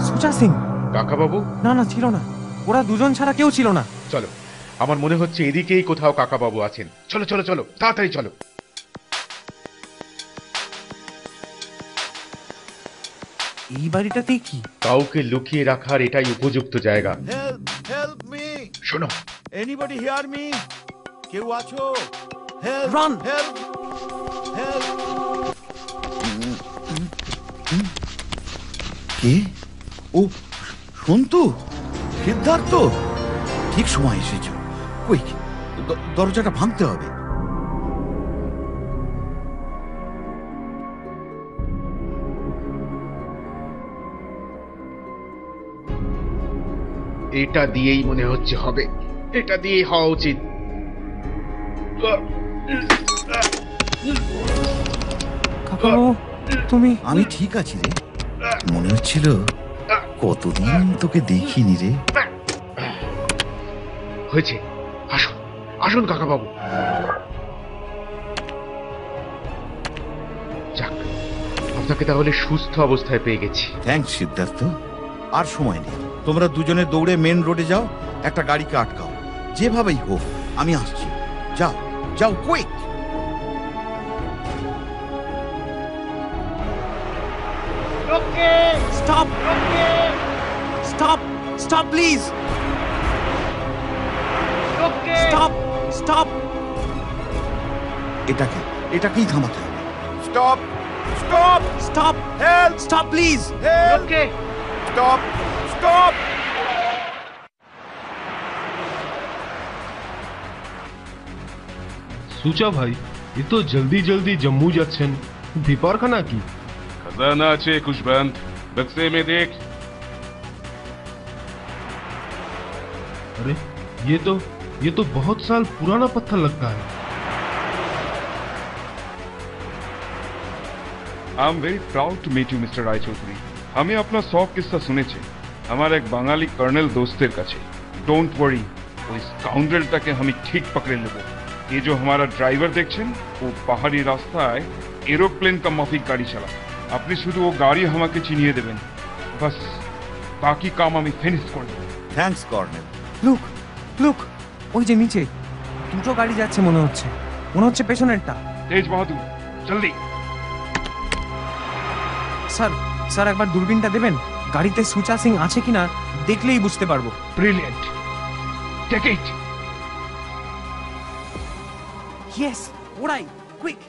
সুচা সিং? কাকা বাবু? না না, ছিল না, ওরা দুজন ছাড়া কেউ ছিল না। চলো, আমার মনে হচ্ছে এদিকেই কোথাও কাকা বাবু আছেন। চলো চলো চলো, তাড়াতাড়ি চলো। এই বাড়িটাতেই কি? কাউকে লুকিয়ে রাখার এটাই উপযুক্ত জায়গা। Help me! শোনো, এনিবডি হিয়ার মি? কেউ আছো? হেল্প! Run! হেল্প! হেল্প! কে? ও সন্তু, সিদ্ধার্থ, ঠিক সময় এসেছো। কই, দরজাটা ভাঙতে হবে। এটা দিয়েই মনে হচ্ছে হবে, এটা দিয়েই হওয়া উচিত। কাকাবাবু, তুমি? আমি ঠিক আছি রে। মনে হচ্ছিল কতদিন তোকে দেখিনি রে। হয়েছে, আসুন আসুন কাকা বাবু। যাক, আপনাকে তাহলে সুস্থ অবস্থায় পেয়ে গেছি। থ্যাঙ্কস সিদ্ধার্থ। আর সময় নেই, তোমরা দুজনে দৌড়ে মেন রোডে যাও, একটা গাড়িকে আটকাও। যেভাবেই হোক আমি আসছি। যাও যাও, quick! Stop! Stop! Stop please! Stop! Stop! এটাকেই থামাতে হবে। Stop! Stop! Stop! Help! Stop please! Help! Stop! Stop! Sucha ভাই, এ তো জলদি জলদি জম্মু যাচ্ছেন, বিপারখানা কি? खजाना আছে खुशबंद, बक्से में देख। अरे ये तो बहुत साल पुराना पत्थर लगता है। I am very proud to meet you mister Roychowdhury. আমি আপনার সব কিস্সা শুনেছি আমার এক বাঙালি কর্নেল दोस्तेर কাছে। डोंट वरी, ওই স্কাউন্ড্রেলটাকে আমি ঠিক पकड़े নেব। ये जो हमारा ड्राइवर দেখছেন, वो पहाड़ी रास्ताয় एरोप्लेन का माफिक गाड़ी চালা। আপনি শুধু ও গাড়ি আমাকে চিনিয়ে দেবেন, বাস বাকি কাম আমি ফিনিশ করে দেব। Thanks colonel. লুক, লুক, ওই যে নিচে দুটো গাড়ি যাচ্ছে মনে হচ্ছে পেছনেরটা। তেজ বাহাদুর, জলদি। স্যার, স্যার একবার দূরবীনটা দেবেন? গাড়িতে সুচা সিং আছে কিনা দেখলেই বুঝতে পারবো। Brilliant, take it. Yes, alright, quick!